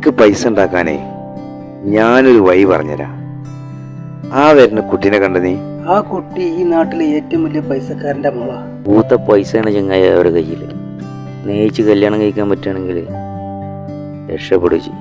Speaker 6: അനക്ക് പൈസ ഉണ്ടാക്കാനേ ഞാനൊരു വഴി പറഞ്ഞുതരാം. ആ വരുന്ന കുട്ടീനെ കണ്ട നീ?
Speaker 7: ആ കുട്ടി ഈ നാട്ടിലെ ഏറ്റവും വലിയ പൈസക്കാരന്റെ മോളാ.
Speaker 8: പൂത്ത പൈസയാണ് ചങ്ങായി അവരുടെ കയ്യിൽ. സ്നേഹിച്ച് കല്യാണം കഴിക്കാൻ പറ്റുകയാണെങ്കിൽ രക്ഷപ്പെടുക ചെയ്യും.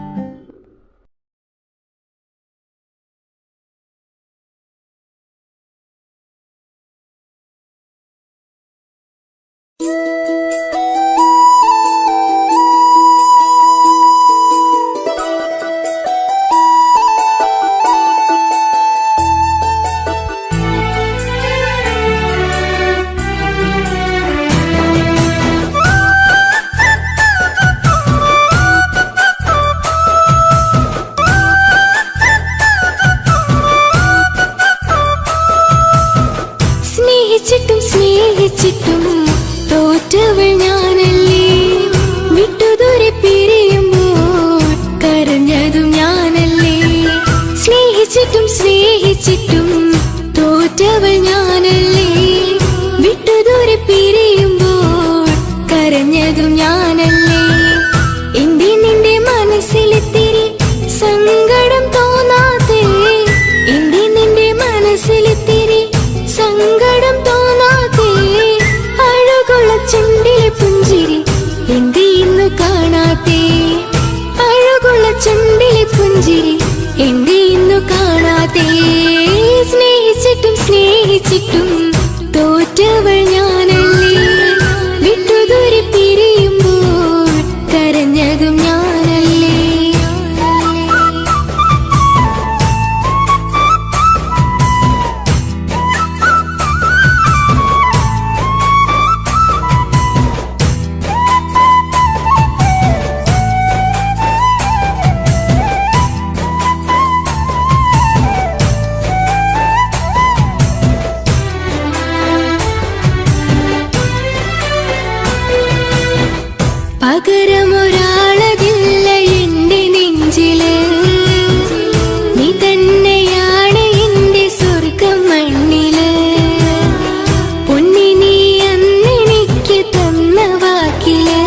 Speaker 1: സ്നേഹിച്ചിട്ടും സ്നേഹിച്ചിട്ടും തോറ്റവൾ ഞാനല്ലേ, വിട്ടുദൂരെ പിരിയുമ്പോൾ കരഞ്ഞതും ഞാനല്ലേ. സ്നേഹിച്ചിട്ടും സ്നേഹിച്ചിട്ടും തോറ്റവൾ ഞാനല്ലേ, വിട്ടുദൂരെ പിരിയുമ്പോൾ കരഞ്ഞതും ഞാനല്ലേ. എന്റെ നിന്റെ മനസ്സിലെത്തിരി സങ്കടം തോന്നാതെ, എന്റെ നിന്റെ മനസ്സിലെത്തിരി സങ്കടം തോന്നാതെ, അഴകുള്ള ചുണ്ടിലെ പുഞ്ചിരി എന്തേ ഇന്ന് കാണാത്തെ, അഴകുള്ള ചുണ്ടിലെ പുഞ്ചിരി എന്തേ ഇന്നു കാണാത്തെ. സ്നേഹിച്ചിട്ടും സ്നേഹിച്ചിട്ടും തോറ്റവൾ ഞാനല്ലേ, വിട്ടുദൂരെ പിരിയുമ്പോൾ കരഞ്ഞതും ഞാനല്ലേ. പകരമൊരാളതില്ല എന്റെ നെഞ്ചില്, നീ തന്നെയാണ് എന്റെ സ്വർഗം മണ്ണില്. പൊന്നി നീ അന്നെനിക്ക് തന്ന വാക്കില്,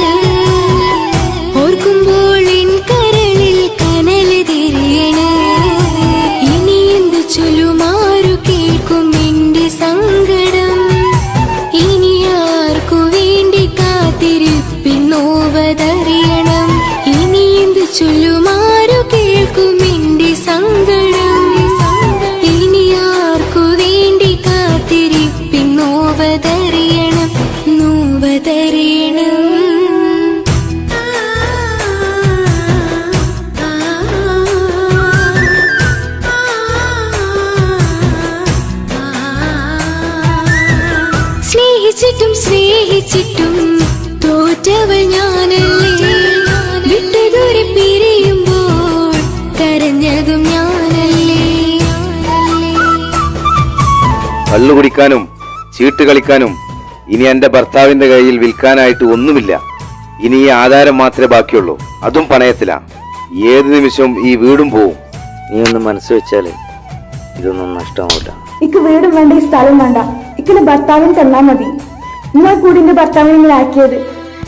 Speaker 1: ഓർക്കുമ്പോൾ എൻ കരളിൽ കനല് തിരിയണ്. ഇനി എന്ത് ചൊല്ലുമാരു കേൾക്കും എന്റെ സങ്കടം, ഇനി ആർക്കു വേണ്ടി കാത്തിരിപ്പിന്നോവതറിയണം. ഇനി എന്ത് ചൊല്ലുമാരു കേൾക്കും എന്റെ സങ്കടം, ഇനി ആർക്കു വേണ്ടി കാത്തിരിപ്പിന്നോവതറിയണം, നോവതറിയണം. സ്നേഹിച്ചിട്ടും സ്നേഹിച്ചിട്ടും തോറ്റവൾ ഞാനല്ലേ, വിട്ടുദൂരെ പിരിയുമ്പോൾ കരഞ്ഞതും ഞാനല്ലേ.
Speaker 6: കള്ളു കുടിക്കാനും ചീട്ട് കളിക്കാനും ഇനി എന്റെ ഭർത്താവിന്റെ കയ്യിൽ വിൽക്കാനായിട്ട് ഒന്നുമില്ല. ഇനി ഈ ആധാരം മാത്രമേ ബാക്കിയുള്ളൂ, അതും പണയത്തിലാ. ഏത് നിമിഷവും ഈ വീടും പോവും.
Speaker 8: നീ ഒന്ന് മനസ്സ് വെച്ചാൽ ഇതൊന്നും നഷ്ടമാവില്ല.
Speaker 3: ഇക്ക് വീടും വേണ്ട, ഈ സ്ഥലം വേണ്ട, ഇക്കിന് ഭർത്താവിന് തന്നാ മതി. നിങ്ങൾ കൂടി എന്റെ ഭർത്താവിനെ ഇങ്ങനെ ആക്കിയത്.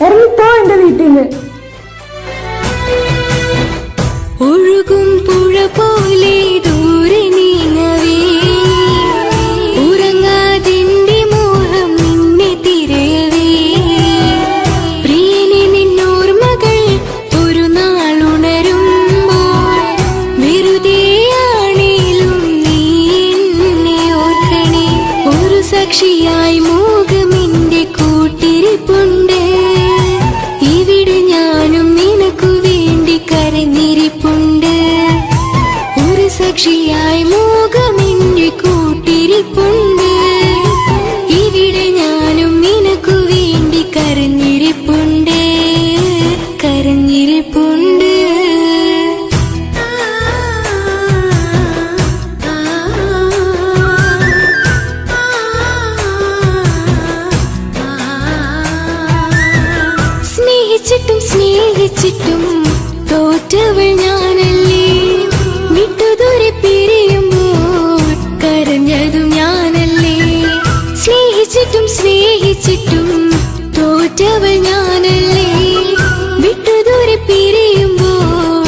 Speaker 3: ഇറങ്ങിത്തോ എന്റെ വീട്ടിൽ നിന്ന്.
Speaker 1: ഒഴുകും പുഴ പോലെ ദൂരെ നീങ്ങവേ, ഉറങ്ങാതിന്റെ മോഹം നിന്നെ തിരയവേ. പ്രിയനെ നിന്നോർമകൾ ഒരു നാളുണരുമ്പോൾ, വെറുതെയാണേലും നീ എന്നെ ഓർക്കണേ. ഒരു സാക്ഷിയായി മോഹമെന്റെ കൂട്ടിരിപ്പുണ്ട്, ഇവിടെ ഞാനും നിനക്കു വേണ്ടി കരഞ്ഞിരിപ്പുണ്ട്. ഒരു സാക്ഷിയായി മോഹമെന്റെ കൂട്ടിരിപ്പുണ്ട്, ഇവിടെ ഞാനും നിനക്കു വേണ്ടി കരഞ്ഞിരിപ്പുണ്ട്, കരഞ്ഞിരിപ്പുണ്ട്. സ്നേഹിച്ചിട്ടും സ്നേഹിച്ചിട്ടും തോറ്റവൾ ഞാനല്ലേ, വിട്ടുദൂരെ പിരിയുമ്പോൾ കരഞ്ഞതും ഞാനല്ലേ. സ്നേഹിച്ചിട്ടും സ്നേഹിച്ചിട്ടും തോറ്റവൾ ഞാനല്ലേ, വിട്ടുദൂരെ പിരിയുമ്പോൾ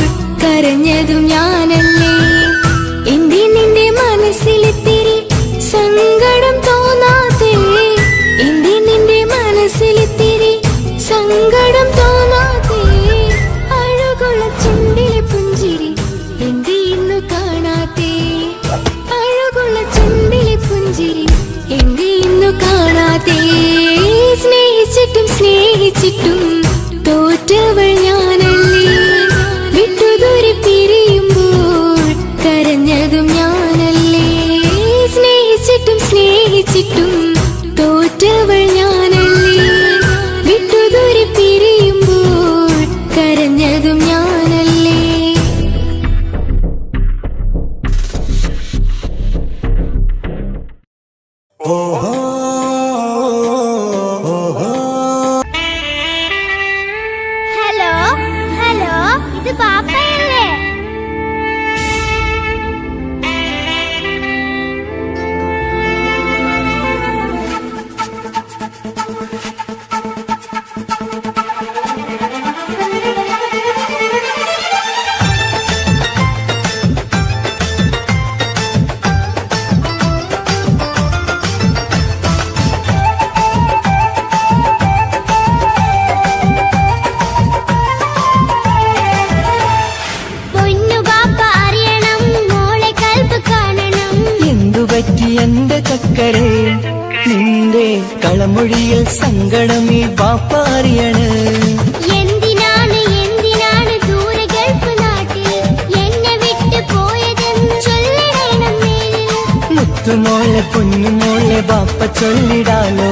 Speaker 1: സ്നേഹിച്ചിട്ടും സ്നേഹിച്ചിട്ടും തോറ്റവൾ ഞാനല്ലേ. വിട്ടുദൂരെ പിരിയുമ്പോൾ കരഞ്ഞതും ഞാനല്ലേ.
Speaker 9: ഹലോ ഹലോ, ഇത് പാപ്പയല്ലേ?
Speaker 2: എന്തുപറ്റി എന്റെ ചക്കരെ നിന്റെ കളമൊഴിയിൽ സങ്കടം ഈ ബാപ്പ അറിയണ്.
Speaker 9: എന്തിനാണ് എന്തിനാണ് ദൂരെ ഗൾഫ് നാട്ടിൽ എന്നെ വിട്ട് പോയതെന്ന് ചൊല്ലിടണം മേലിൽ.
Speaker 2: മുത്തുമോളെ പൊന്നുമോളെ ബാപ്പ ചൊല്ലിടാലോ.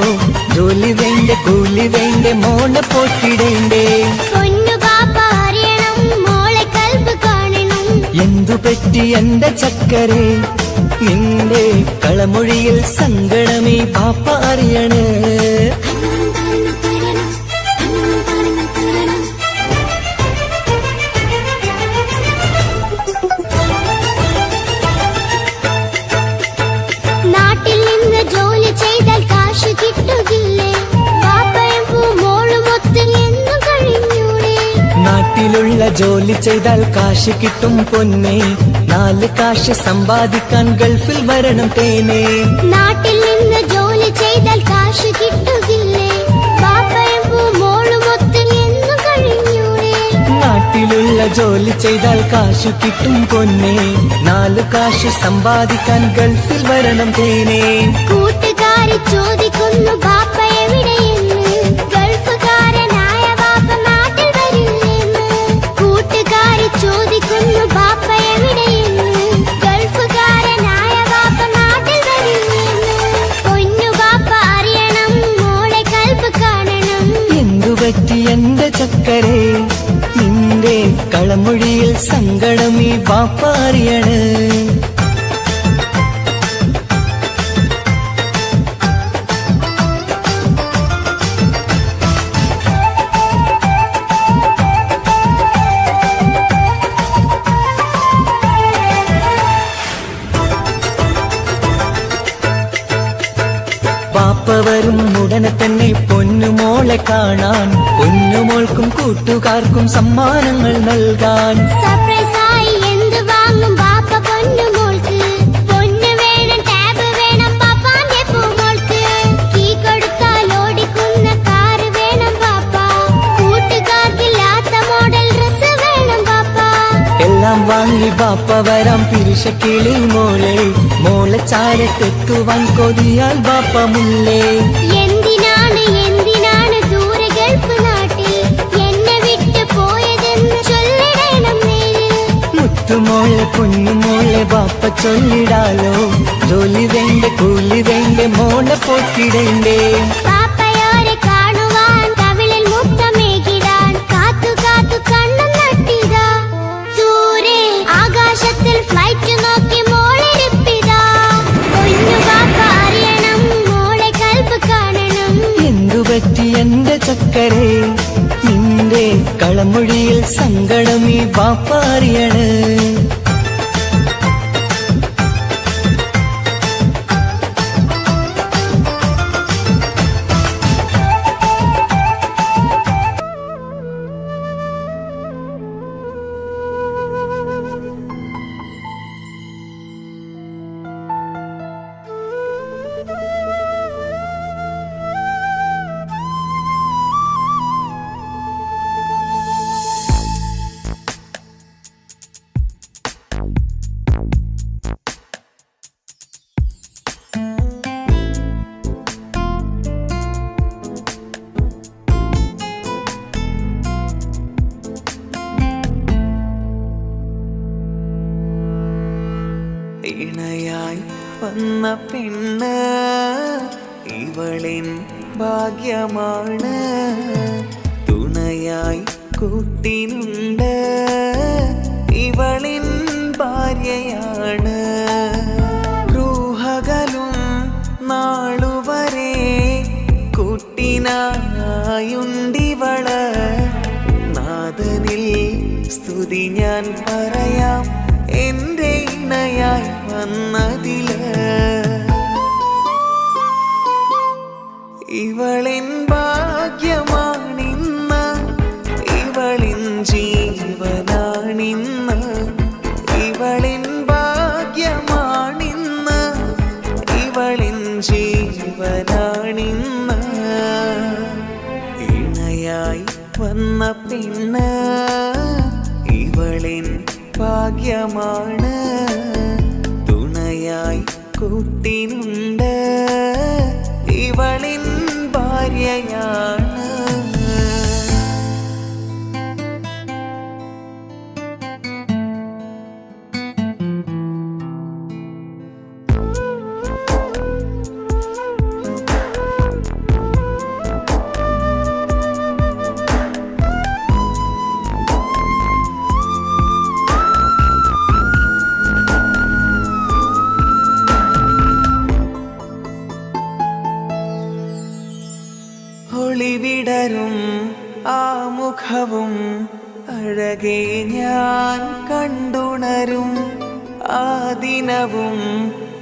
Speaker 2: ജോലി വേണ്ട കൂലി വേണ്ട മോളെ പോറ്റിടേണ്ടേ.
Speaker 9: പൊന്നു ബാപ്പ അറിയണം, മോളെ കൽബ് കാണണം.
Speaker 2: എന്തുപറ്റി എന്റെ ചക്കരെ നിന്റെ കളമൊഴിയിൽ സങ്കടമേ ബാപ്പ അറിയണ്.
Speaker 9: നാട്ടിൽ നിന്ന് ജോലി ചെയ്താൽ കാശ് കിട്ടുകില്ലേ? ബാപ്പയും മോളുമൊത്ത് എന്നും കഴിഞ്ഞൂടെ?
Speaker 2: നാട്ടിലുള്ള ജോലി ചെയ്താൽ കാശ് കിട്ടും പൊന്നെ. 4 കാശ് സമ്പാദിക്കാൻ ഗൾഫിൽ വരണം തേനെ.
Speaker 9: നാട്ടിൽ നിന്ന് ജോലി ചെയ്താൽ കാശ് കിട്ടുകില്ലേ? ബാപ്പയും മോളുമൊത്ത് എന്നും കഴിഞ്ഞൂടെ?
Speaker 2: നാട്ടിലുള്ള ജോലി ചെയ്താൽ കാശ് കിട്ടും പൊന്നെ. 4 കാശ് സമ്പാദിക്കാൻ ഗൾഫിൽ വരണം തേനെ.
Speaker 9: കൂട്ടുകാരി ചോദിക്കുന്നു ബാപ്പ എവിടെയെന്ന്. ഗൾഫുകാരനായ ബാപ്പ നാട്ടിൽ വരില്ലെന്ന്. കൂട്ടുകാരി ചോദിക്കുന്നു ബാപ്പ എവിടെയെന്ന്. ഗൾഫുകാരനായ ബാപ്പ നാട്ടിൽ വരില്ലെന്ന്. പൊന്നു ബാപ്പ അറിയണം, മോളെ കൽബ് കാണണം.
Speaker 2: എന്തുപറ്റി എന്റെ ചക്കരെ നിന്റെ കളമൊഴിയിൽ സങ്കടം ഈ ബാപ്പ അറിയണ്. ബാപ്പ വരും ഉടനെ തന്നെ പൊന്നുമോളെ കാണാൻ. പൊന്നുമോൾക്കും കൂട്ടുകാർക്കും സമ്മാനങ്ങൾ നൽകാൻ.
Speaker 9: സർപ്രൈസായി എന്ത് വാങ്ങും ബാപ്പ പൊന്നു മോൾക്ക്? പൊന്നു വേണം, ടാബ് വേണം പാപ്പാന്റെ പൂമോൾക്ക്. കീ കൊടുത്താൽ ഓടിക്കുന്ന കാറ് വേണം ബാപ്പ. കൂട്ടുകാർക്കില്ലാത്ത മോഡൽ ഡ്രസ് വേണം ബാപ്പ.
Speaker 2: എല്ലാം വാങ്ങി ബാപ്പ വരാം പിരിശക്കിളി മോളെ. മോളെ ചാരത്തെത്തുവാൻ കൊതിയാൽ ബാപ്പ മുല്ലേ.
Speaker 9: എന്തിനാണ് എന്തിനാണ് ദൂരെ ഗൾഫ് നാട്ടിൽ എന്നെ വിട്ട് പോയതെന്ന് ചൊല്ലിടണം മേലിൽ.
Speaker 2: മുത്തുമോളെ പൊന്നുമോളെ ബാപ്പ ചൊല്ലിടാലോ. ജോലി വേണ്ട കൂലി വേണ്ട മോളെ പോറ്റിടേണ്ടേ.
Speaker 9: പാപ്പയോരെ കാണുവാൻ കവിളിൽ മുത്തമേകിടാൻ കാത്തു കാത്തു കണ്ണും നട്ടിതാ. ദൂരെ ആകാശത്തിൽ ഫ്ലൈറ്റ് നോക്കി മോളിരിപ്പിതാ. പൊന്നു ബാപ്പ അറിയണം, മോളെ കൽബ് കാണണം.
Speaker 2: എന്തുപറ്റി എന്റെ ചക്കരെ നിന്റെ കളമൊഴിയിൽ സങ്കടം ഈ ബാപ്പ അറിയണ്. വന്ന പെണ്ണ് ഇവളിൻ ഭാഗ്യമാണ് തുണയായി കൂട്ടിനുണ്ട് ഇവളിൻ ഭാര്യയാണ് റൂഹകലും നാളുവരെ കൂട്ടിനായുണ്ടിവള് നാദനിൽ സ്തുതി ഞാൻ പറയാം എന്റെ ഇണയായി വന്നതില് ഇവളിൻ ഭാഗ്യമാണിന്ന് ഇവളിൻ ജീവനാണിന്ന് ഇവളിൻ ഭാഗ്യമാണിന്ന് ഇവളിൻ ജീവനാണിന്ന് ഇണയായി വന്ന പെണ്ണ് ഇവളിൻ ഭാഗ്യമാണ് തുണയായി കൂട്ടിനുണ്ട് ഇവളിൻ ഭാര്യയാണ് ഒളിവിടരും ആ മുഖവും അഴകെ ഞാൻ കണ്ടുണരും ആ ദിനവും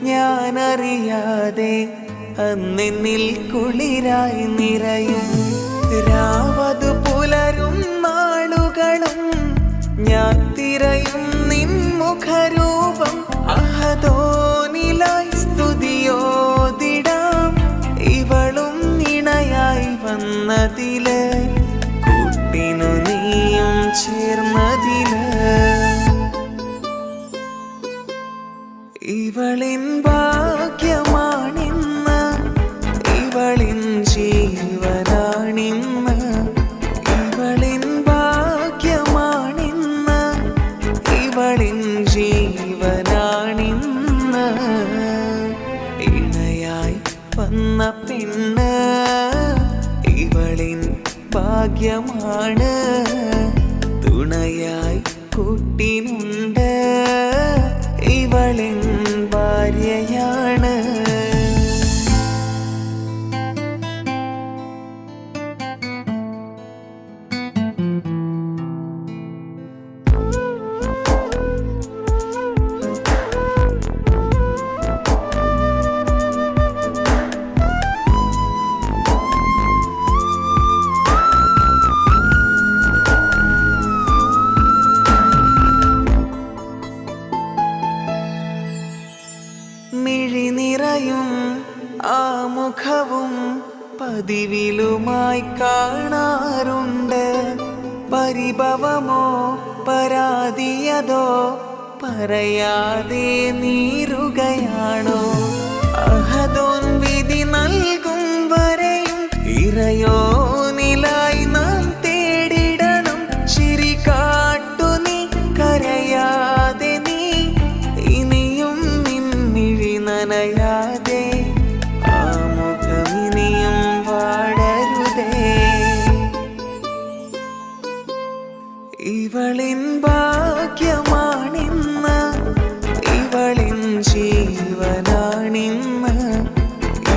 Speaker 2: ഞാനറിയാതെ അന്നെന്നിൽ കുളിരായി നിറയും രാവതു പുലരും നാളുകളും ഞാൻ തിരയും നിൻ മുഖരൂപം അഹദോനിലായി സ്തുതിയോതിടാം ഇവളും ഇണയായി വന്നതില് കൂട്ടിനു നീയും ചേർന്നതില് ഇവളിൻ ഭാഗ്യമാണിന്ന് ഇവളിൻ ജീവനാണിന്ന് ഇവളിൻ ഭാഗ്യമാണിന്ന് ഇവളിൻ ജീവനാണിന്ന് ഇണയായി വന്ന പെണ്ണ് ഇവളിൻ ഭാഗ്യമാണ് തുണയായി കൂട്ടിനുണ്ട് ഇവളിൻ ഭാര്യയാണ് മിഴിനിറയും ആ മുഖവും പതിവിലുമായി കാണാറുണ്ട് പരിഭവമോ പരാതിയതോ പറയാതെ നീറുകയാണോ അഹദോൻ വിധി നൽകും വരെയും ഇറയോനിലായി നാം തേടിടണം ചിരി കാട്ടു നീ കരയാതെ നീ ഇനിയും നിൻമിഴി നനയാതെ ആ മുഖമിനിയും വാടരുതേ ഇവളിൻ ഭാഗ്യമാണിന്ന് ഇവളിൻ ജീവനാണിന്ന്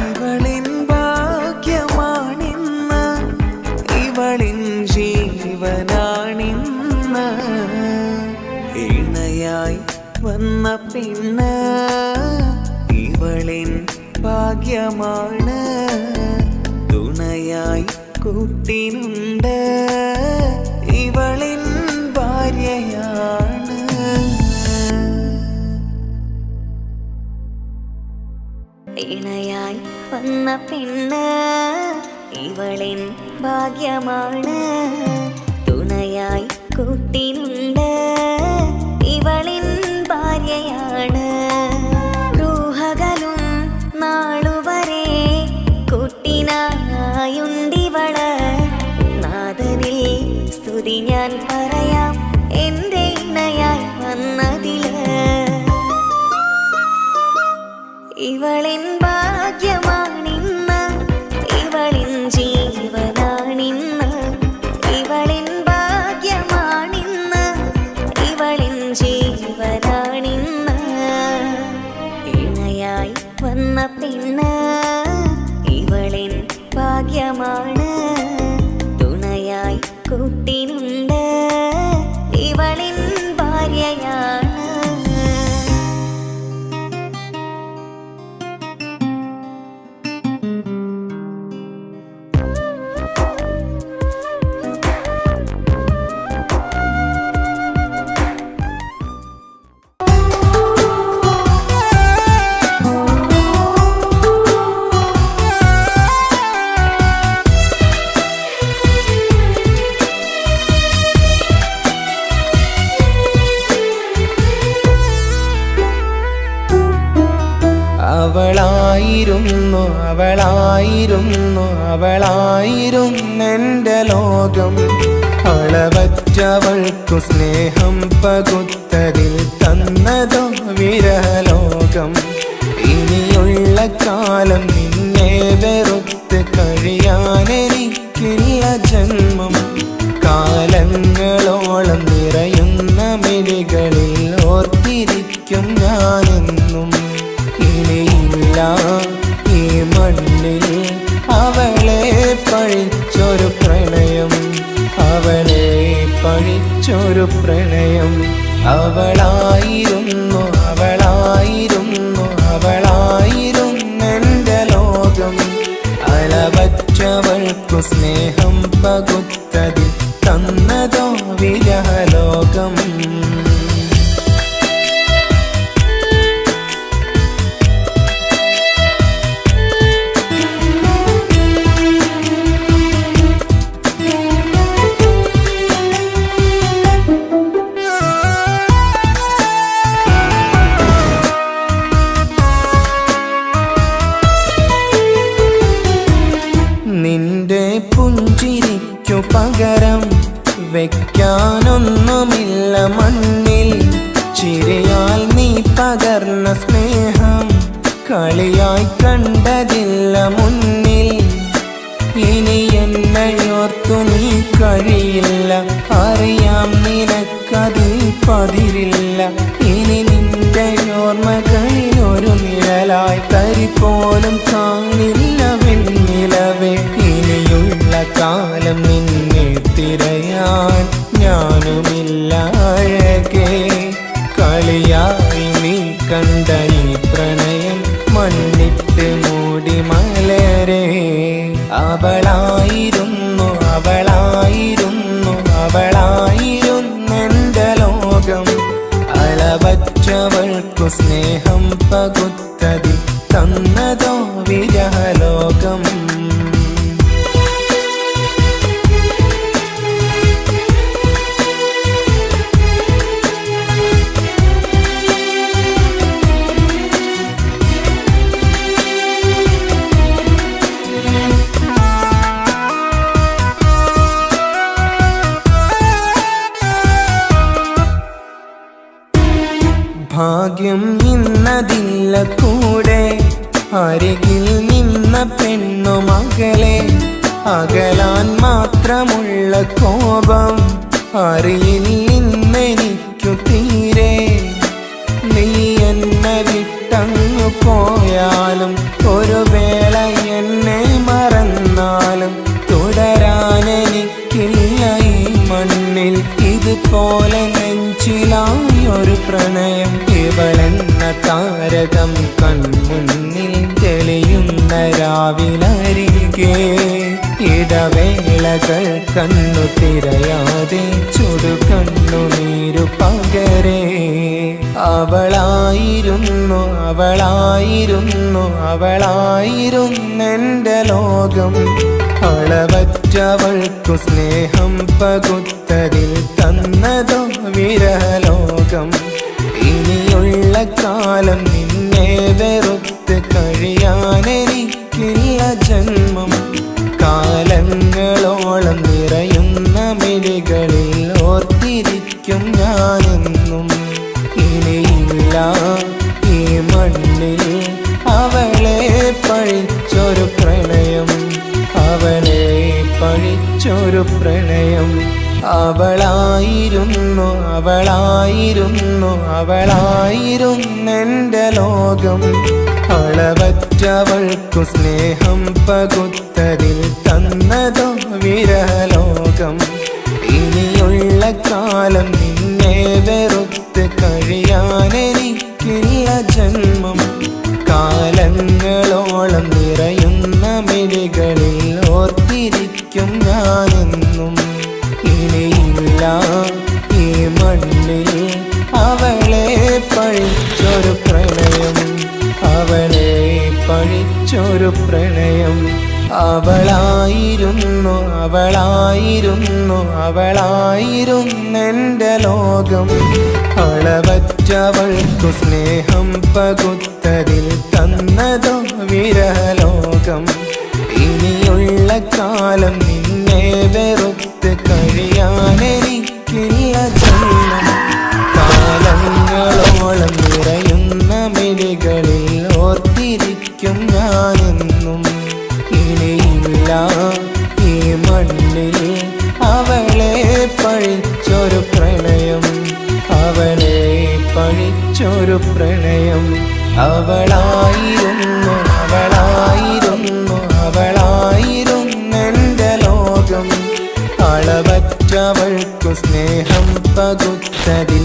Speaker 2: ഇവളിൻ ഭാഗ്യമാണിന്ന് ഇവളിൻ ജീവനാണിന്ന് ഇണയായി വന്ന പെണ്ണ് ഇവളിൻ ഭാഗ്യമാണ് തുണയായി കൂട്ടിനുണ്ട് ഇവളിൻ ഭാര്യയാണ്
Speaker 10: ഇണയായി വന്ന പെണ്ണ് ഇവളിൻ ഭാഗ്യമാണ് തുണയായി കൂട്ടിനുണ്ട് ഇവളിൻ ഭാര്യയാണ് റൂഹകലും നാളുവരെ കൂട്ടിനായുണ്ടിവള് നാദനിൽ സ്തുതി ഞാൻ പറയാം എന്റെ ഇണയായി വന്നതില് പ്രിയമാണ് തുണയായി കൂട്ടിനുണ്ട് ഇവളിൻ ഭാര്യയാണ്.
Speaker 2: അവളായിരുന്നു അവളായിരുന്നു അവളായിരുന്നെൻ്റെ ലോകം. അളവറ്റവൾക്കു സ്നേഹം പകുത്തതിൽ തന്നതോ വിരലോകം. ഇനിയുള്ള കാലം നിന്നെ വെറുത്ത് കഴിയാനെനിക്കില്ല ജന്മം. കാലങ്ങളോളം നിറയുന്ന മിഴികളിൽ ഓർത്തിരിക്കും ഞാനെന്നും. ഇനിയില്ല ഈ മണ്ണിൽ അവളെ പഴിച്ചൊരു പ്രണയം, അവളെ പഴിച്ചൊരു പ്രണയം. അവളായിരുന്നു അവളായിരുന്നു അവളായിരുന്നെൻ്റെ ലോകം. അളവറ്റവൾക്കു സ്നേഹം പകുത്തതിൽ തന്നതോ വിരലോകം. നിന്റെ പുഞ്ചിരിക്കു പകരം വെക്കാനൊന്നുമില്ല മണ്ണിൽ. ചിരിയാൽ നീ പകർന്ന സ്നേഹം കളിയായി കണ്ടതില്ല മുന്നിൽ. ഇനി എന്നയോർത്തു നീ കഴിയില്ല, അറിയാം നിനക്കതിൽ പതിരില്ല. ഇനി നിന്റെ ഓർമ്മകളിൽ ഒരു നിഴലായി തരി പോലും കാണില്ല വെണ്ണിലവേ. ഇനിയുള്ള കാലം നിന്നെ തിരയാൻ ഞാനുമില്ല അഴകേ. കളിയായി നീ കണ്ട ഈ പ്രണയം മണ്ണിട്ട് മൂടി മലരേ. അവളായിരുന്നു അവളായിരുന്നു അവളായിരുന്നെൻ്റെ ലോകം. അളവറ്റവൾക്കു സ്നേഹം പകുത്തതിൽ തന്നതോ വിരലോകം. ഭാഗ്യം ഇന്നതില്ല കൂടെ, അരികിൽ നിന്ന പെണ്ണു മകളെ. അകലാൻ മാത്രമുള്ള കോപം അറിയില്ലെനിക്കു തീരെ. നീ എന്നെ വിട്ടങ്ങു പോയാലും ഒരു വേള എന്നെ മറന്നാലും തുടരാനെനിക്കില്ല ഈ മണ്ണിൽ. ഇതുപോലെ നെഞ്ചിലായൊരു പ്രണയം. ഇവളെന്ന താരകം കൺമുന്നിൽ തെളിയുന്ന രാവിലരികെ. ഇടവേളകൾ കണ്ണു തിരയാതെ ചുടുകണ്ണുനീരു പകരേ. അവളായിരുന്നു അവളായിരുന്നു അവളായിരുന്നെൻ്റെ ലോകം. അളവറ്റവൾക്കു സ്നേഹം പകുത്തതിൽ തന്നതോ വിരലോകം. ഇനിയുള്ള കാലം നിന്നെ വെറുത്ത് കഴിയാനെനിക്കില്ല ജന്മം. കാലങ്ങളോളം നിറയുന്ന മിഴികളിൽ ഓർത്തിരിക്കും ഞാനെന്നും. ഇനിയില്ല ഈ മണ്ണിൽ അവളെ പഴിച്ചൊരു പ്രണയം, അവളെ പഴിച്ചൊരു പ്രണയം. അവളായിരുന്നു അവളായിരുന്നു അവളായിരുന്നെൻ്റെ ലോകം. അളവറ്റവൾക്കു സ്നേഹം പകുത്ത പകുത്തതിൽ തന്നതോ വിരലോകം. ഇനിയുള്ള കാലം നിന്നെ വെറുത്ത് കഴിയാനെനിക്കില്ല ജന്മം. കാലങ്ങളോളം നിറയുന്ന മിഴികളിൽ ഓർത്തിരിക്കും ഞാനെന്നും. ഇനിയില്ല ഈ മണ്ണിൽ അവളെ പഴിച്ചൊരു പ്രണയം, അവളെ പഴിച്ചൊരു പ്രണയം. അവളായിരുന്നു അവളായിരുന്നു അവളായിരുന്നെൻ്റെ ലോകം. അളവറ്റവൾക്കു സ്നേഹം പകുത്തതിൽ തന്നതോ വിരലോകം. ഇനിയുള്ള കാലം നിന്നെ വെറുത്ത് കഴിയാനെനിക്കില്ല ജന്മം. കാലങ്ങളോളം നിറയുന്ന മിഴികളിൽ ഓർത്തിരിക്കും ഞാനെന്നും. ഇനിയില്ല ഈ മണ്ണിൽ അവളെ പഴിച്ചൊരു പ്രണയം, അവളെ പഴിച്ചൊരു പ്രണയം. അവളായിരുന്നു അവളായിരുന്നു അവളായിരുന്നെൻ്റെ ലോകം. അളവറ്റവൾക്കു സ്നേഹം പകുത്തതിൽ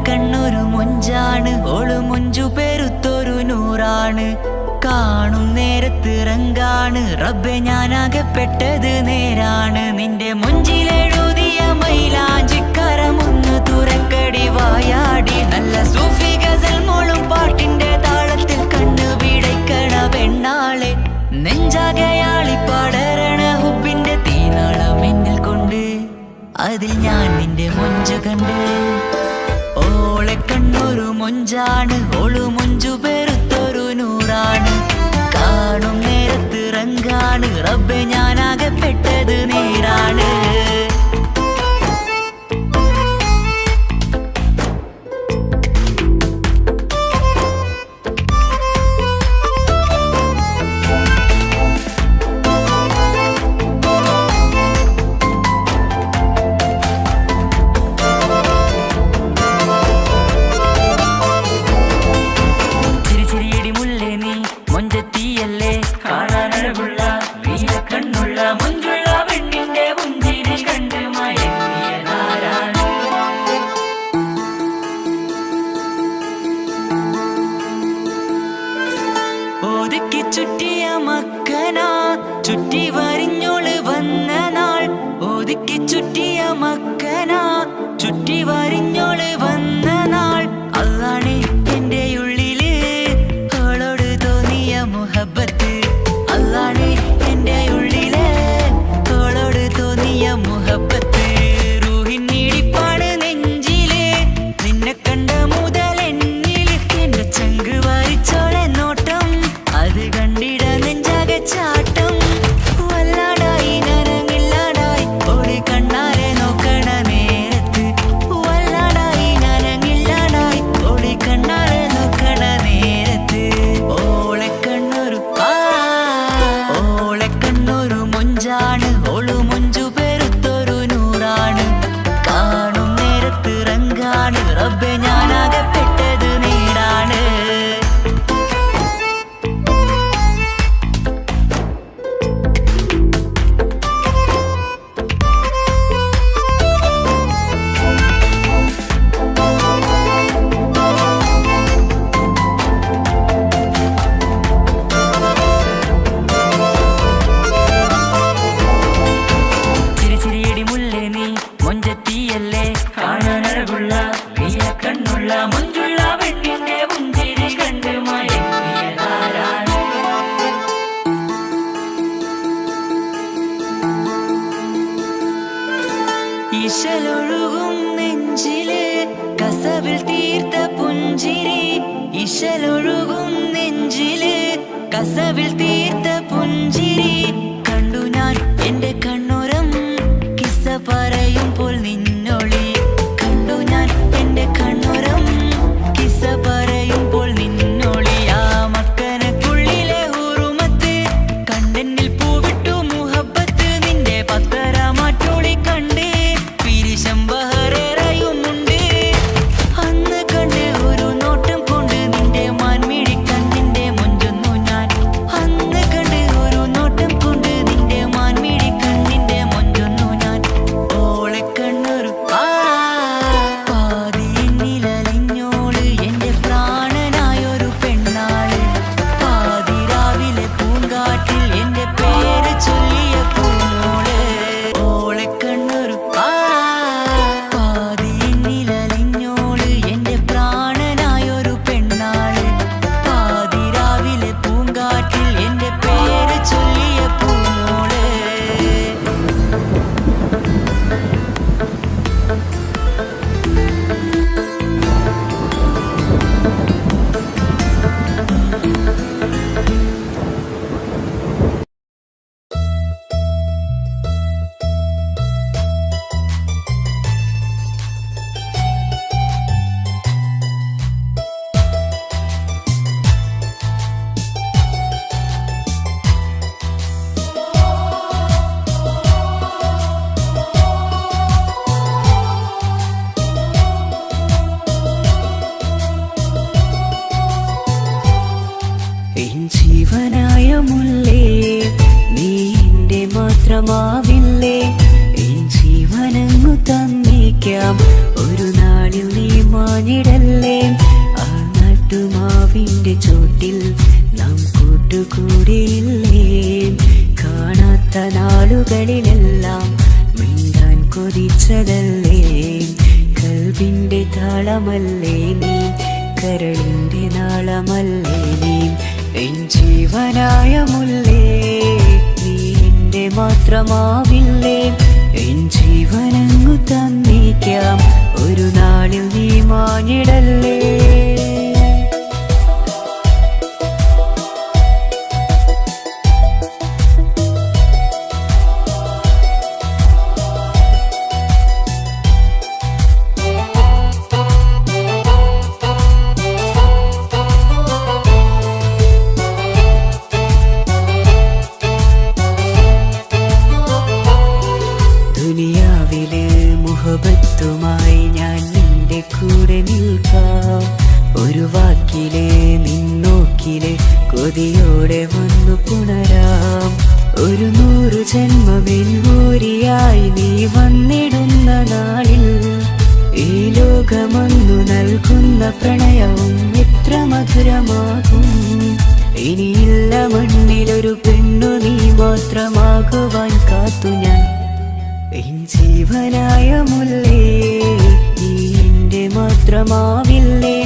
Speaker 10: കണ്ണൊരു മൊഞ്ചാണ്, ഓള് മൊഞ്ചു പെരുത്തൊരു നൂറാണ്. കാണും നേരത്ത് റങ്കാണ്, റബ്ബെ ഞാനാകപ്പെട്ടത് നേരാണ്. നിന്റെ മൊഞ്ചിലെഴുതിയ മൈലാഞ്ചിക്കരമൊന്ന് തുറക്കടി വായാടി. നല്ല സൂഫി ഗസൽ മോളും പാട്ടിന്റെ താളത്തിൽ കണ്ണു പിടയ്ക്കണ പെണ്ണാളെ. നെഞ്ചാകയാളി പടരണ ഹുബിന്റെ തീനാളം എന്നിൽ കൊണ്ട്, അതിൽ ഞാൻ നിന്റെ മൊഞ്ചു കണ്ട്. ഓളെ കണ്ണൊരു മൊഞ്ചാണ്, ഓളു മൊഞ്ചു പെരുത്തൊരു നൂറാണ്. കാണും നേരത്ത് റങ്കാണ്, റബ്ബെ ഞാനാകപ്പെട്ടത് നേരാണ്. ഒതുക്കി ചുറ്റിയ മക്കനാ, ചുറ്റി വരിഞ്ഞോള് വന്ന നാൾ. ഒതുക്കി ചുറ്റിയ മക്കനാ, ചുറ്റി വരിഞ്ഞോള് വന്ന നാൾ. അതാണ് എന്റെ ഉള്ളില് അവളോട് തോന്നിയ മുഹബത്ത്. അതാണ് എന്റെ ഉള്ളില് അവളോട് തോന്നിയ മുഹബത്ത്. റൂഹിന്നിടിപ്പാണ് നെഞ്ചില്, നിന്നെ കണ്ട മുതൽ എന്നില്. എന്റെ ചങ്ക് വാരിച്ചോളെ നോട്ടം, അത് കണ്ടിട നെഞ്ചാകെ ചാട്ടം. വല്ലാടായി നനങ്ങില്ലാടായി ഓടി കണ്ണാരെ നോക്കണ നേരത്ത്. വല്ലാടായി നനങ്ങില്ലാടായി ഓടി കണ്ണാരെ നോക്കണ നേരത്ത്. ഓളെ കണ്ണൊരു ഓളെ കണ്ണൊരു മൊഞ്ചാണ്, ഓളു മൊഞ്ചു പെരുത്തൊരു നൂറാണ്. കാണും നേരത്ത് റങ്കാണ്, റബ്ബെ ഞാനാകപ്പെട്ടത് നേരാണ്. ചിരിച്ചിരിയടി മുല്ലേ നീ മൊഞ്ചത്തിയല്ലേ, കാണാനഴകുള്ള നീല കണ്ണുള്ള മൊഞ്ചുള്ള പെണ്ണിന്റെ പുഞ്ചിരി കണ്ട് മയങ്ങിയതാരാണ്. ഈശലൊഴുകും നെഞ്ചില് കസവിൽ തീർത്ത പുഞ്ച പുഞ്ചിരി ഇശലൊഴുകും നെഞ്ചില് കസവിൽ തീർത്ത പുഞ്ചിരി കണ്ടു ഞാൻ എന്റെ കണ്ണുരം കിസ്സ പറയുമ്പോൾ നിന്നൊളി കണ്ടു ഞാൻ എന്റെ കണ്ണുരം കിസ്സ പറയുമ്പോൾ നിന്നൊളി ആ മക്കനക്കുള്ളിലെ ഹുറുമത്ത് കണ്ടെന്നിൽ പൂവിട്ടു മുഹബത്ത് നിന്റെ പത്തരമാറ്റൊളി കണ്ട് പിരിശം ബഹറേറയുമുണ്ട് അന്ന് കണ്ട് ഒരു നോട്ടം കൊണ്ട് നിന്റെ മാൻമിഴി കണ്ണിന്റെ മുഞ്ചൊന്നു ഞാൻ അന്ന് കണ്ട് ഒരു നോട്ടം കൊണ്ട് നിന്റെ മാൻമിഴി കണ്ണിന്റെ മുഞ്ചൊന്നു ഞാൻ ഓളെ കണ്ണൊരു പാതിയെന്നിലലിഞ്ഞോള് എന്റെ പ്രാണനായൊരു പെണ്ണാള് പാതിരാവിലെ പൂങ്കാട്ടിൽ എന്റെ പേര് ചൊല്ലിയ പൂമോള് ഓളെ കണ്ണൊരു പാതിയെന്നിലലിഞ്ഞോള് എന്റെ പ്രാണനായൊരു പെണ്ണാള് പാതിരാവിലെ പൂങ്കാട്ടിൽ എന്റെ പേര് ചൊല്ലിയ പൂമോള് എൻ ജീവനായ മുല്ലേ നീ എന്റെ മാത്രമാവില്ലേ എൻ ജീവനങ്ങു തന്നേക്കാം ഒരു നാളിൽ നീ മാഞ്ഞിടല്ലേ ആ നട്ടുമാവിന്റെ ചോട്ടിൽ നാം കൂട്ടുകൂടിയില്ലേ കാണാത്ത നാളുകളിലെല്ലാം മിണ്ടാൻ കൊതിച്ചതല്ലേ കൽവിന്റെ താളമല്ലേ നീ കരളിന്റെ നാളമല്ലേ നീ എൻ ജീവനായ മുല്ലേ നീ എന്റെ മാത്രമാവില്ലേ എൻ ജീവനങ്ങു തന്നേക്കാം ഒരു നാളിൽ നീ മാഞ്ഞിടല്ലേ ദുനിയാവിലെ മുഹബത്തുമായി ഞാൻ നിന്റെ കൂടെ നിൽക്കാം ഒരു വാക്കിലെ നിന്നോക്കിലെ കൊതിയോടെ വന്നു പുണരാം ഒരു 100 ജന്മമെൻകൂരിയായി നീ വന്നിടുന്ന നാളിൽ ഈ ലോകമൊന്നു നൽകുന്ന പ്രണയവും എത്ര മധുരമാകും ഇനിയില്ല മണ്ണിലൊരു പെണ്ണു നീ മാത്രമാകുവാൻ കാത്തു ഞാൻ എൻ ജീവനായ മുല്ലേ നീ എന്റെ മാത്രമാവില്ലേ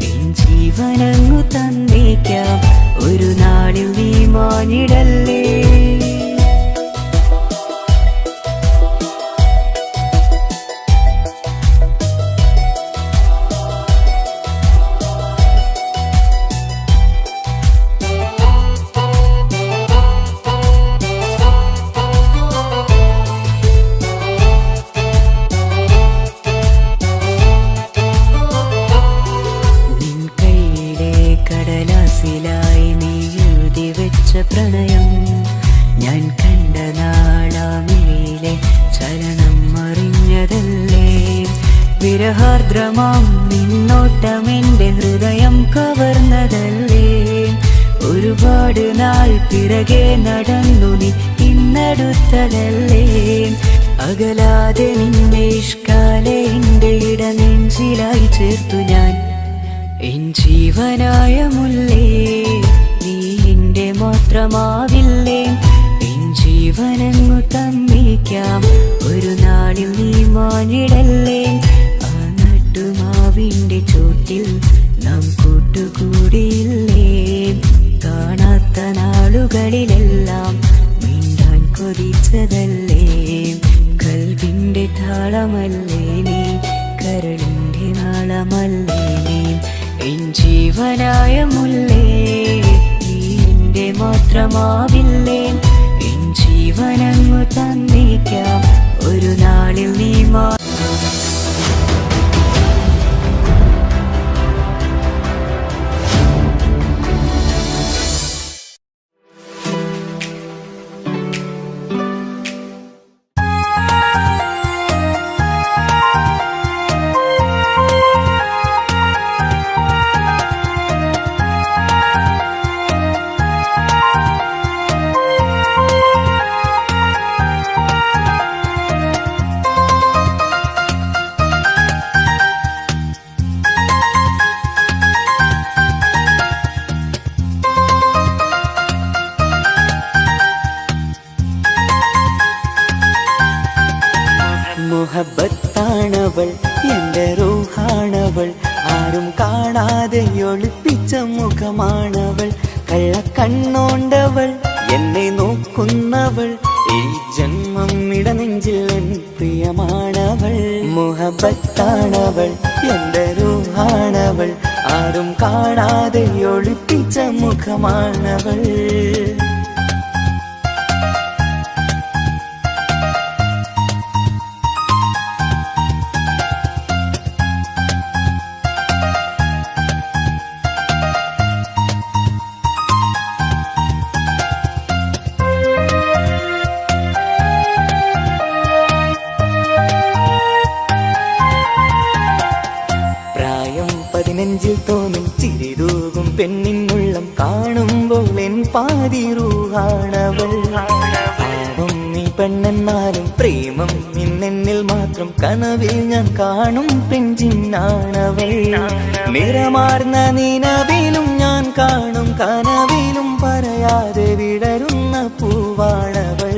Speaker 10: എൻ ജീവനങ്ങു തന്നേക്കാം ഒരു നാളിൽ നീ മാഞ്ഞിടല്ലേ പ്രണയം ഞാൻ കണ്ട നാളാമിഴിയിലെ ചലനം അറിഞ്ഞതല്ലേ വിരഹാർദ്രമാം നിന്നോട്ടമെന്റെ ഹൃദയം കവർന്നതല്ലേ ഒരുപാട് നാൾ പിറകെ നടന്നു നീ ഇന്നടുത്തതല്ലേ അകലാതെ നിന്നെ ഇഷ്കാലെ എന്റെ ഇടനെഞ്ചിലായി ചേർത്തു ഞാൻ എൻ ജീവനായ മുല്ലേ നീ എന്റെ മാത്രമാവില്ലേ എൻ ജീവനങ്ങു തന്നേക്കാം ഒരു നാളിൽ നീ മാഞ്ഞിടല്ലേ ആ നട്ടുമാവിന്റെ ചോട്ടിൽ നാം കൂട്ടുകൂടിയില്ലേ കാണാത്ത നാളുകളിലെല്ലാം മിണ്ടാൻ കൊതിച്ചതല്ലേ കൽവിന്റെ താളമല്ലേ നീ കരളിന്റെ നാളമല്ലേ നീ എൻ ജീവനായ മുല്ലേ നീ എന്റെ മാത്രമാവില്ലേ എൻ ജീവനങ്ങു തന്നേക്കാം ഒരു നാളിൽ നീ മുഹബത്താണവൾ എന്റെ റൂഹാണവൾ ആരും കാണാതെ ഒളിപ്പിച്ച മുഖമാണവൾ കള്ളക്കണ്ണോണ്ടവൾ എന്നെ നോക്കുന്നവൾ ഈ ജന്മം ഇടനെഞ്ചിൽ എൻ പ്രിയമാണവൾ മുഹബത്താണവൾ എന്റെ റൂഹാണവൾ ആരും കാണാതെ ഒളിപ്പിച്ച മുഖമാണവൾ നെഞ്ചിൽ തോന്നും ചിരിതൂകും പെണ്ണിനുള്ളം കാണുമ്പോൾ എൻ പാതി റൂഹാണവൾ പാവം നീ പെണ്ണെന്നാലും പ്രേമം ഇന്നെന്നിൽ മാത്രം കനവിൽ ഞാൻ കാണും പെഞ്ചിന്നാണവൾ നിറമാർന്ന നിലവിലും ഞാൻ കാണും കനവിലും പറയാതെ വിടരുന്ന പൂവാണവൾ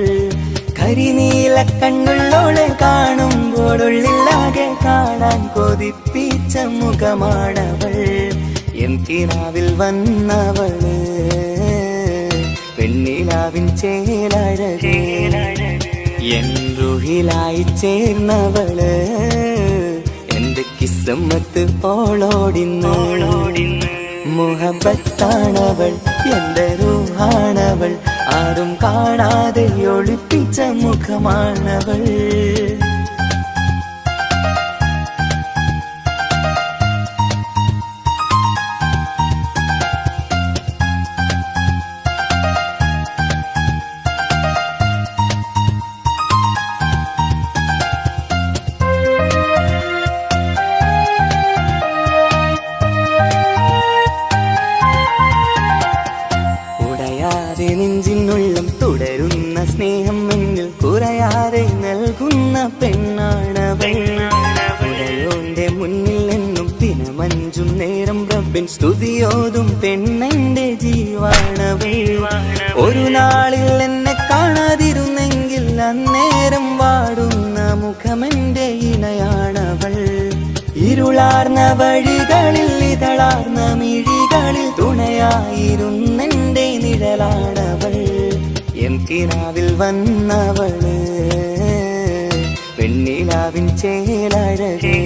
Speaker 10: കരിനീല കണ്ണുള്ളോളെ കാണുമ്പോഴുള്ളിലാകെ കാണാൻ കൊതിപ്പിച്ച മുഖമാണവൾ എൻ കിനാവിൽ വന്നവള് പെണ്ണിലാവിൻ ചേലഴകേ എൻ റുഹിലായി ചേർന്നവള് എന്റെ കിസ്മത്ത് ഓളോടിന്ന് മുഹബത്താണവൾ എന്റെ റൂഹാണവൾ ആരും കാണാതെ ഒളിപ്പിച്ച മുഖമാണവൾ നെഞ്ചിനുള്ളം തുടരുന്ന സ്നേഹം എന്നിൽ കുറയാതെ നൽകുന്ന പെണ്ണാണവൾ ഉടയോന്റെ മുന്നിൽ എന്നും ദിനമഞ്ചും നേരം റബ്ബിൻ സ്തുതിയോതും പെണ്ണെന്റെ ജീവാണവൾ ഒരു നാളിൽ എന്നെ കാണാതിരുന്നെങ്കിൽ അന്നേരം വാടുന്ന മുഖമെന്റെ ഇണയാണവൾ ഇരുളാർന്ന വഴികളിൽ ഇതളാർന്ന മിഴികളിൽ തുണയായിരുന്നെന്റെ നിഴലാണവൾ എൻ കിനാവിൽ വന്നവള് പെണ്ണിലാവിൻ ചേലഴകേ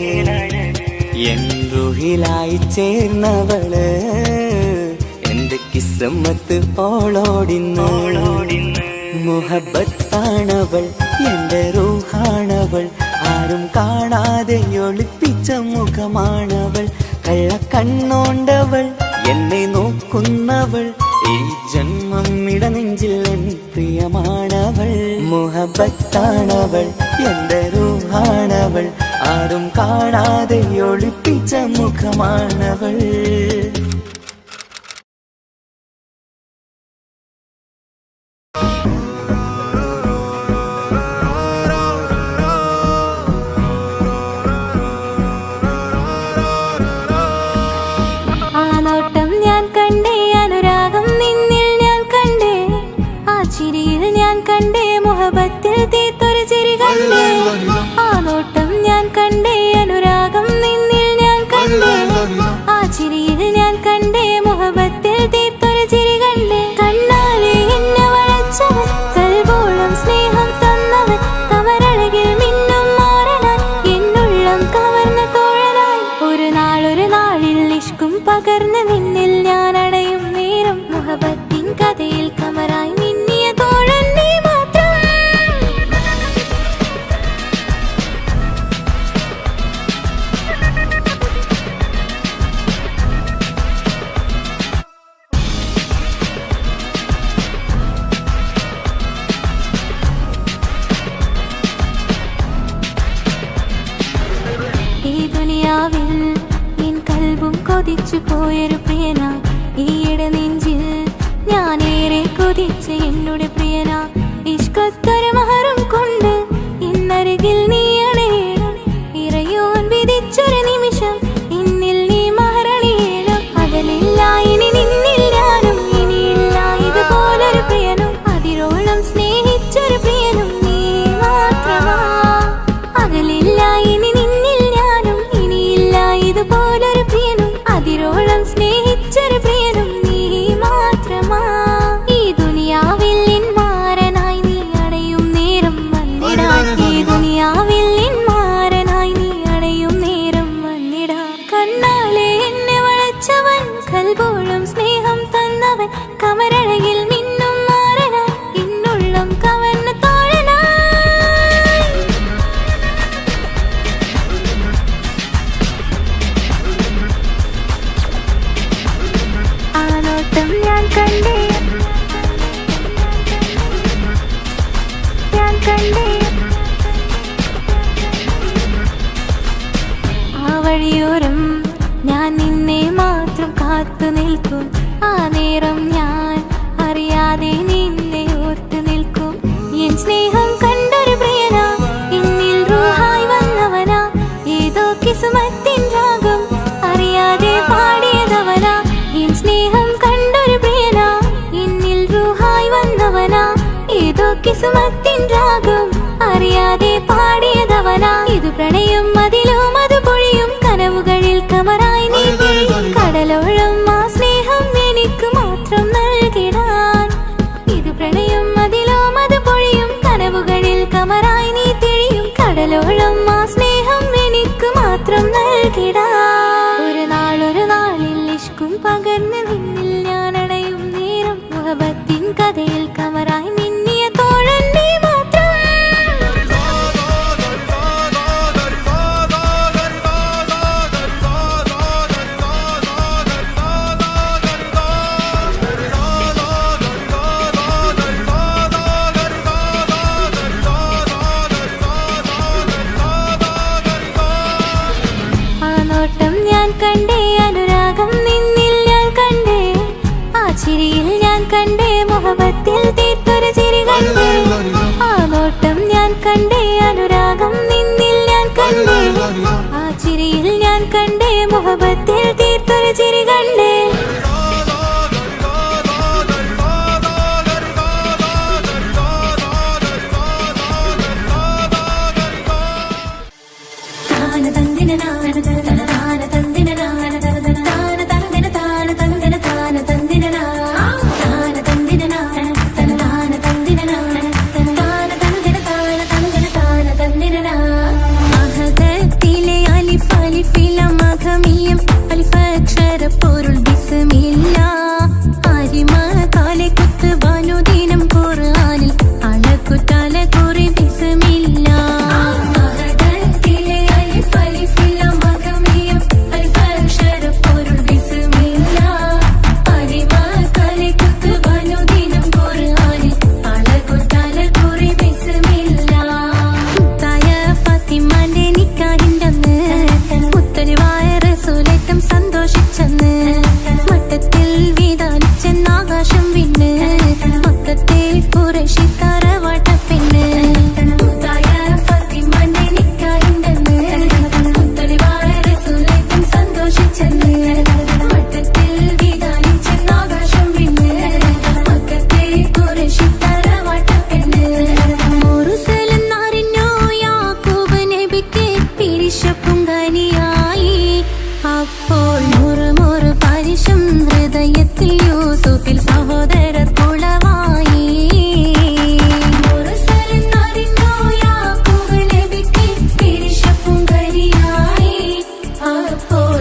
Speaker 10: എൻ റുഹിലായി ചേർന്നവള് എന്റെ കിസ്മത്ത് ഓളോടിന്ന് മുഹബത്താണവൾ എന്റെ റൂഹാണവൾ ആരും കാണാതെ ഒളിപ്പിച്ച മുഖമാണവൾ കള്ളക്കണ്ണോണ്ടവൾ എന്നെ നോക്കുന്നവൾ ഈ ജന്മം ഇടനെഞ്ചിൽ എൻ പ്രിയമാണവൾ മുഹബത്താണവൾ എന്റെ റൂഹാണവൾ ആരും കാണാതെ ഒളിപ്പിച്ച മുഖമാണവൾ
Speaker 1: മുഹബത്തിൽ തീർത്തൊരു ചിരി കണ്ടേ ആ നോട്ടം ഞാൻ കണ്ടേ അനുരാഗം നിന്നിൽ ഞാൻ കണ്ടേ ആ ചിരിയിൽ ഞാൻ കണ്ടേ നാളൊരു നാളിൽ ഇഷ്കും പകർന്ന് നിന്നിൽ ഞാൻ അടയും നേരം മുഹബത്തിൻ കഥയിൽ കമറായി മിന്നിയ തോഴൻ നീ മാത്രം. ഈ ദുനിയാവിൽ എൻ കൽബും കൊതിച്ചു പോയൊരു പ്രിയന, ഈയിടെ നെഞ്ചിൽ ഞാനേറെ കൊതിച്ച് എന്നോട് പ്രിയന. ഇഷ്കത്തൊരു മഹറും കൊണ്ട് ഇന്നരികിൽ നീ അണയണം, ഇറയോൻ വിധിച്ചൊരു നിമിഷം ഇന്നിൽ നീ മഹറണിയണം. അകലില്ല ഇനി നിന്നിൽ ഞാനും, ഇനിയില്ല ഇതുപോലൊരു പ്രിയനും, അതിരോളം സ്നേഹിച്ചൊരു പ്രിയനും നീ മാത്രമാ. അകലില്ല ഇനി നിന്നിൽ ഞാനും, ഇനിയില്ല ഇതുപോലൊരു പ്രിയനും, അതിരോളം സ്നേഹിച്ചൊരു പ്രിയനും നീ മാത്രമാ. ഈ ദുനിയാവിൽ എൻ മാരനായി നീ അടയും നേരം വന്നിടാ, ഈ ദുനിയാവിൽ എൻ മാരനായി നീ അടയും നേരം വന്നിടാ. കണ്ണാലെ എന്നെ വളച്ചവൻ, കൽബോളം സ്നേഹം തന്നവൻ, കമരഴകിൽ മിന്നും മാരനായി എന്നുള്ളം കവർന്ന തോഴനായി. ആ നോട്ടം ഞാൻ കണ്ടേ, ഞാൻ കണ്ടേ. ആ വഴിയോരം ഞാൻ നിന്നെ മാത്രം കാത്തു നിൽക്കും, ആ നേരം ഞാൻ അറിയാതെ നിന്നെ ഓർത്തു നിൽക്കും. എൻ സ്നേഹം കണ്ടൊരു പ്രിയനാ, എന്നിൽ റൂഹായി വന്നവനാ, ഏതോ കിസ്മത്തിൻ രാഗം അറിയാതെ പാടിയതവനാ. എൻ സ്നേഹം കണ്ടൊരു പ്രിയനാ, എന്നിൽ റൂഹായി വന്നവനാ, ഏതോ കിസ്മത്തിൻ രാഗം അറിയാതെ പാടിയതവനാ. ഇത് പ്രണയം അതിലും അത് പൊഴിയും കനവുകളിൽ കമറായി നീ പൊഴിയും, കടലോളം ആ സ്നേഹം എനിക്ക് മാത്രം നൽകിടാൻ. ഇത് പ്രണയം അതിലും അത് പൊഴിയും കനവുകളിൽ കമറായി നീ തെളിയും, കടലോളം ആ സ്നേഹം എനിക്ക് മാത്രം നൽകിടാൻ. ഒരു നാളിൽ ഇഷ്കും പകർന്ന് നിന്നിൽ ഞാൻ അടയും നേരം മുഹബത്തിൻ കഥയിൽ കമറായി മിന്നിയ തോഴൻ നീ മാത്രം. ആ നോട്ടം ഞാൻ കണ്ടേ, അനുരാഗം നിന്നിൽ ഞാൻ കണ്ടേ, ആ ചിരിയിൽ ഞാൻ കണ്ടേ, മുഹബത്തിൽ തീർത്തൊരു ചിരി കണ്ടേ. ആ നോട്ടം ഞാൻ കണ്ടേ, അനുരാഗം നിന്നിൽ ഞാൻ കണ്ടേ, ആ ചിരിയിൽ ഞാൻ കണ്ടേ, മുഹബത്തിൽ തീർത്തൊരു ചിരി കണ്ടേ. അഹദത്തിലെ അലിഫ് അലിഫില മഖമിയം അലിഫക്ഷര പൊരുൾ ബിസ്മില്ല. അരിമ കാലെ കുത്ത് വനുദിനം ഖുർആനിൽ അലക്കുതല കുറി ബിസ്മില്ല. അഹദത്തിലെ അലിഫ് അലിഫില മഖമിയം അലിഫക്ഷര പൊരുൾ ബിസ്മില്ല. അരിമ കാലെ കുത്ത് വനുദിനം ഖുർആനിൽ അലക്കുതല കുറി ബിസ്മില്ല. മുത്തായ ഫാത്തിമാന്റെ നിക്കാഹിന്റന്ന് മുത്തലിവായ റസൂലേറ്റം സന്തോഷിച്ചെന്ന്, മട്ടത്തിൽ വീതാലിച്ചെന്നാകാശം വിണ്ണ്, മക്കത്തെ ഖുറൈശി തറവാട്ടപ്പെണ്ണ്. മുത്തായ ഫാത്തിമാന്റെ നിക്കാഹിന്റന്ന് മുത്തലിവായ റസൂലേറ്റം സന്തോഷിച്ചെന്ന്, മട്ടത്തിൽ വീതാലിച്ചെന്നാകാശം വിണ്ണ്, മക്കത്തെ ഖുറൈശി തറവാട്ടപ്പെണ്ണ്. മുറുസലെന്നറിഞ്ഞു യാക്കൂബ് നബിക്ക് പിരിശപ്പുങ്കനിയായി, അപ്പോൾ മുറുമുറു പരിശം ഹൃദയത്തിൽ യൂസുഫിൽ സഹോദരർ കുളവായി. മുറുസലെന്നറിഞ്ഞു യാക്കൂബ് നബിക്ക് പിരിശപ്പുങ്കനിയായി, അപ്പോൾ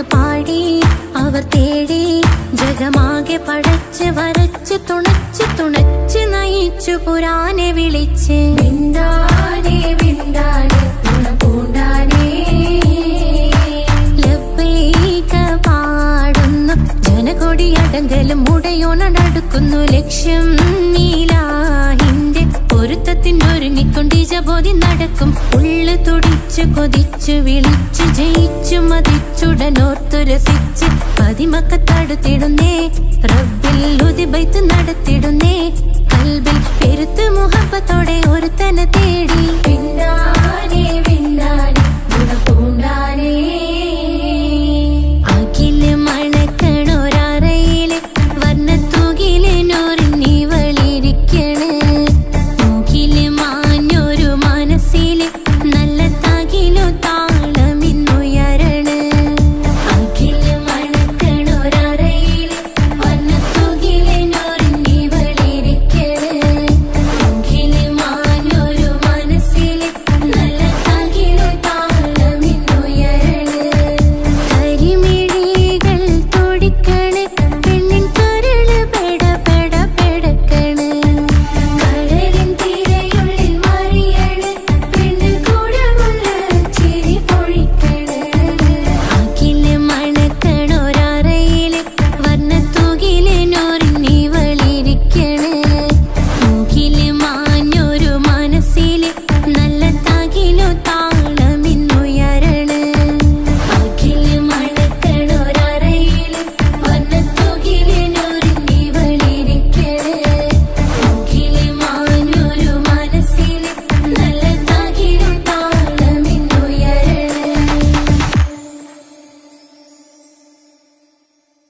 Speaker 1: പാട്ട് പാടി അവർ തേടി ജഗമാകെ പടച്ച് വരച്ച് തുണച്ച് തുണച്ച് നയിച്ചു പുരാനെ വിളിച്ച് വിണ്ടാനേ വിണ്ടാനേ പൂണ്ടാനേ ലബ്ബൈക പാടുന്നു ജനകൊടിയടങ്കലും മുടയോണടുക്കുന്നു ലക്ഷ്യം നീലാഹിന്റെ പൊരുത്തത്തിനൊരുങ്ങിക്കൊണ്ടിജബോധി നടക്കും ഉള്ളു തുടിച്ചു കൊതിച്ചു വിളിച്ചു ജയിച്ചു മതിച്ചുടനോർത്തു രസിച്ച് പതിമക്കത്തടുത്തിടുന്നേ റബ്ബിൽ ഉദിബൈത്ത് നടത്തിടുന്നേ കൽബിൽ പെരുത്ത് മുഹബത്തോടെ ഒരുത്തനെ തേടി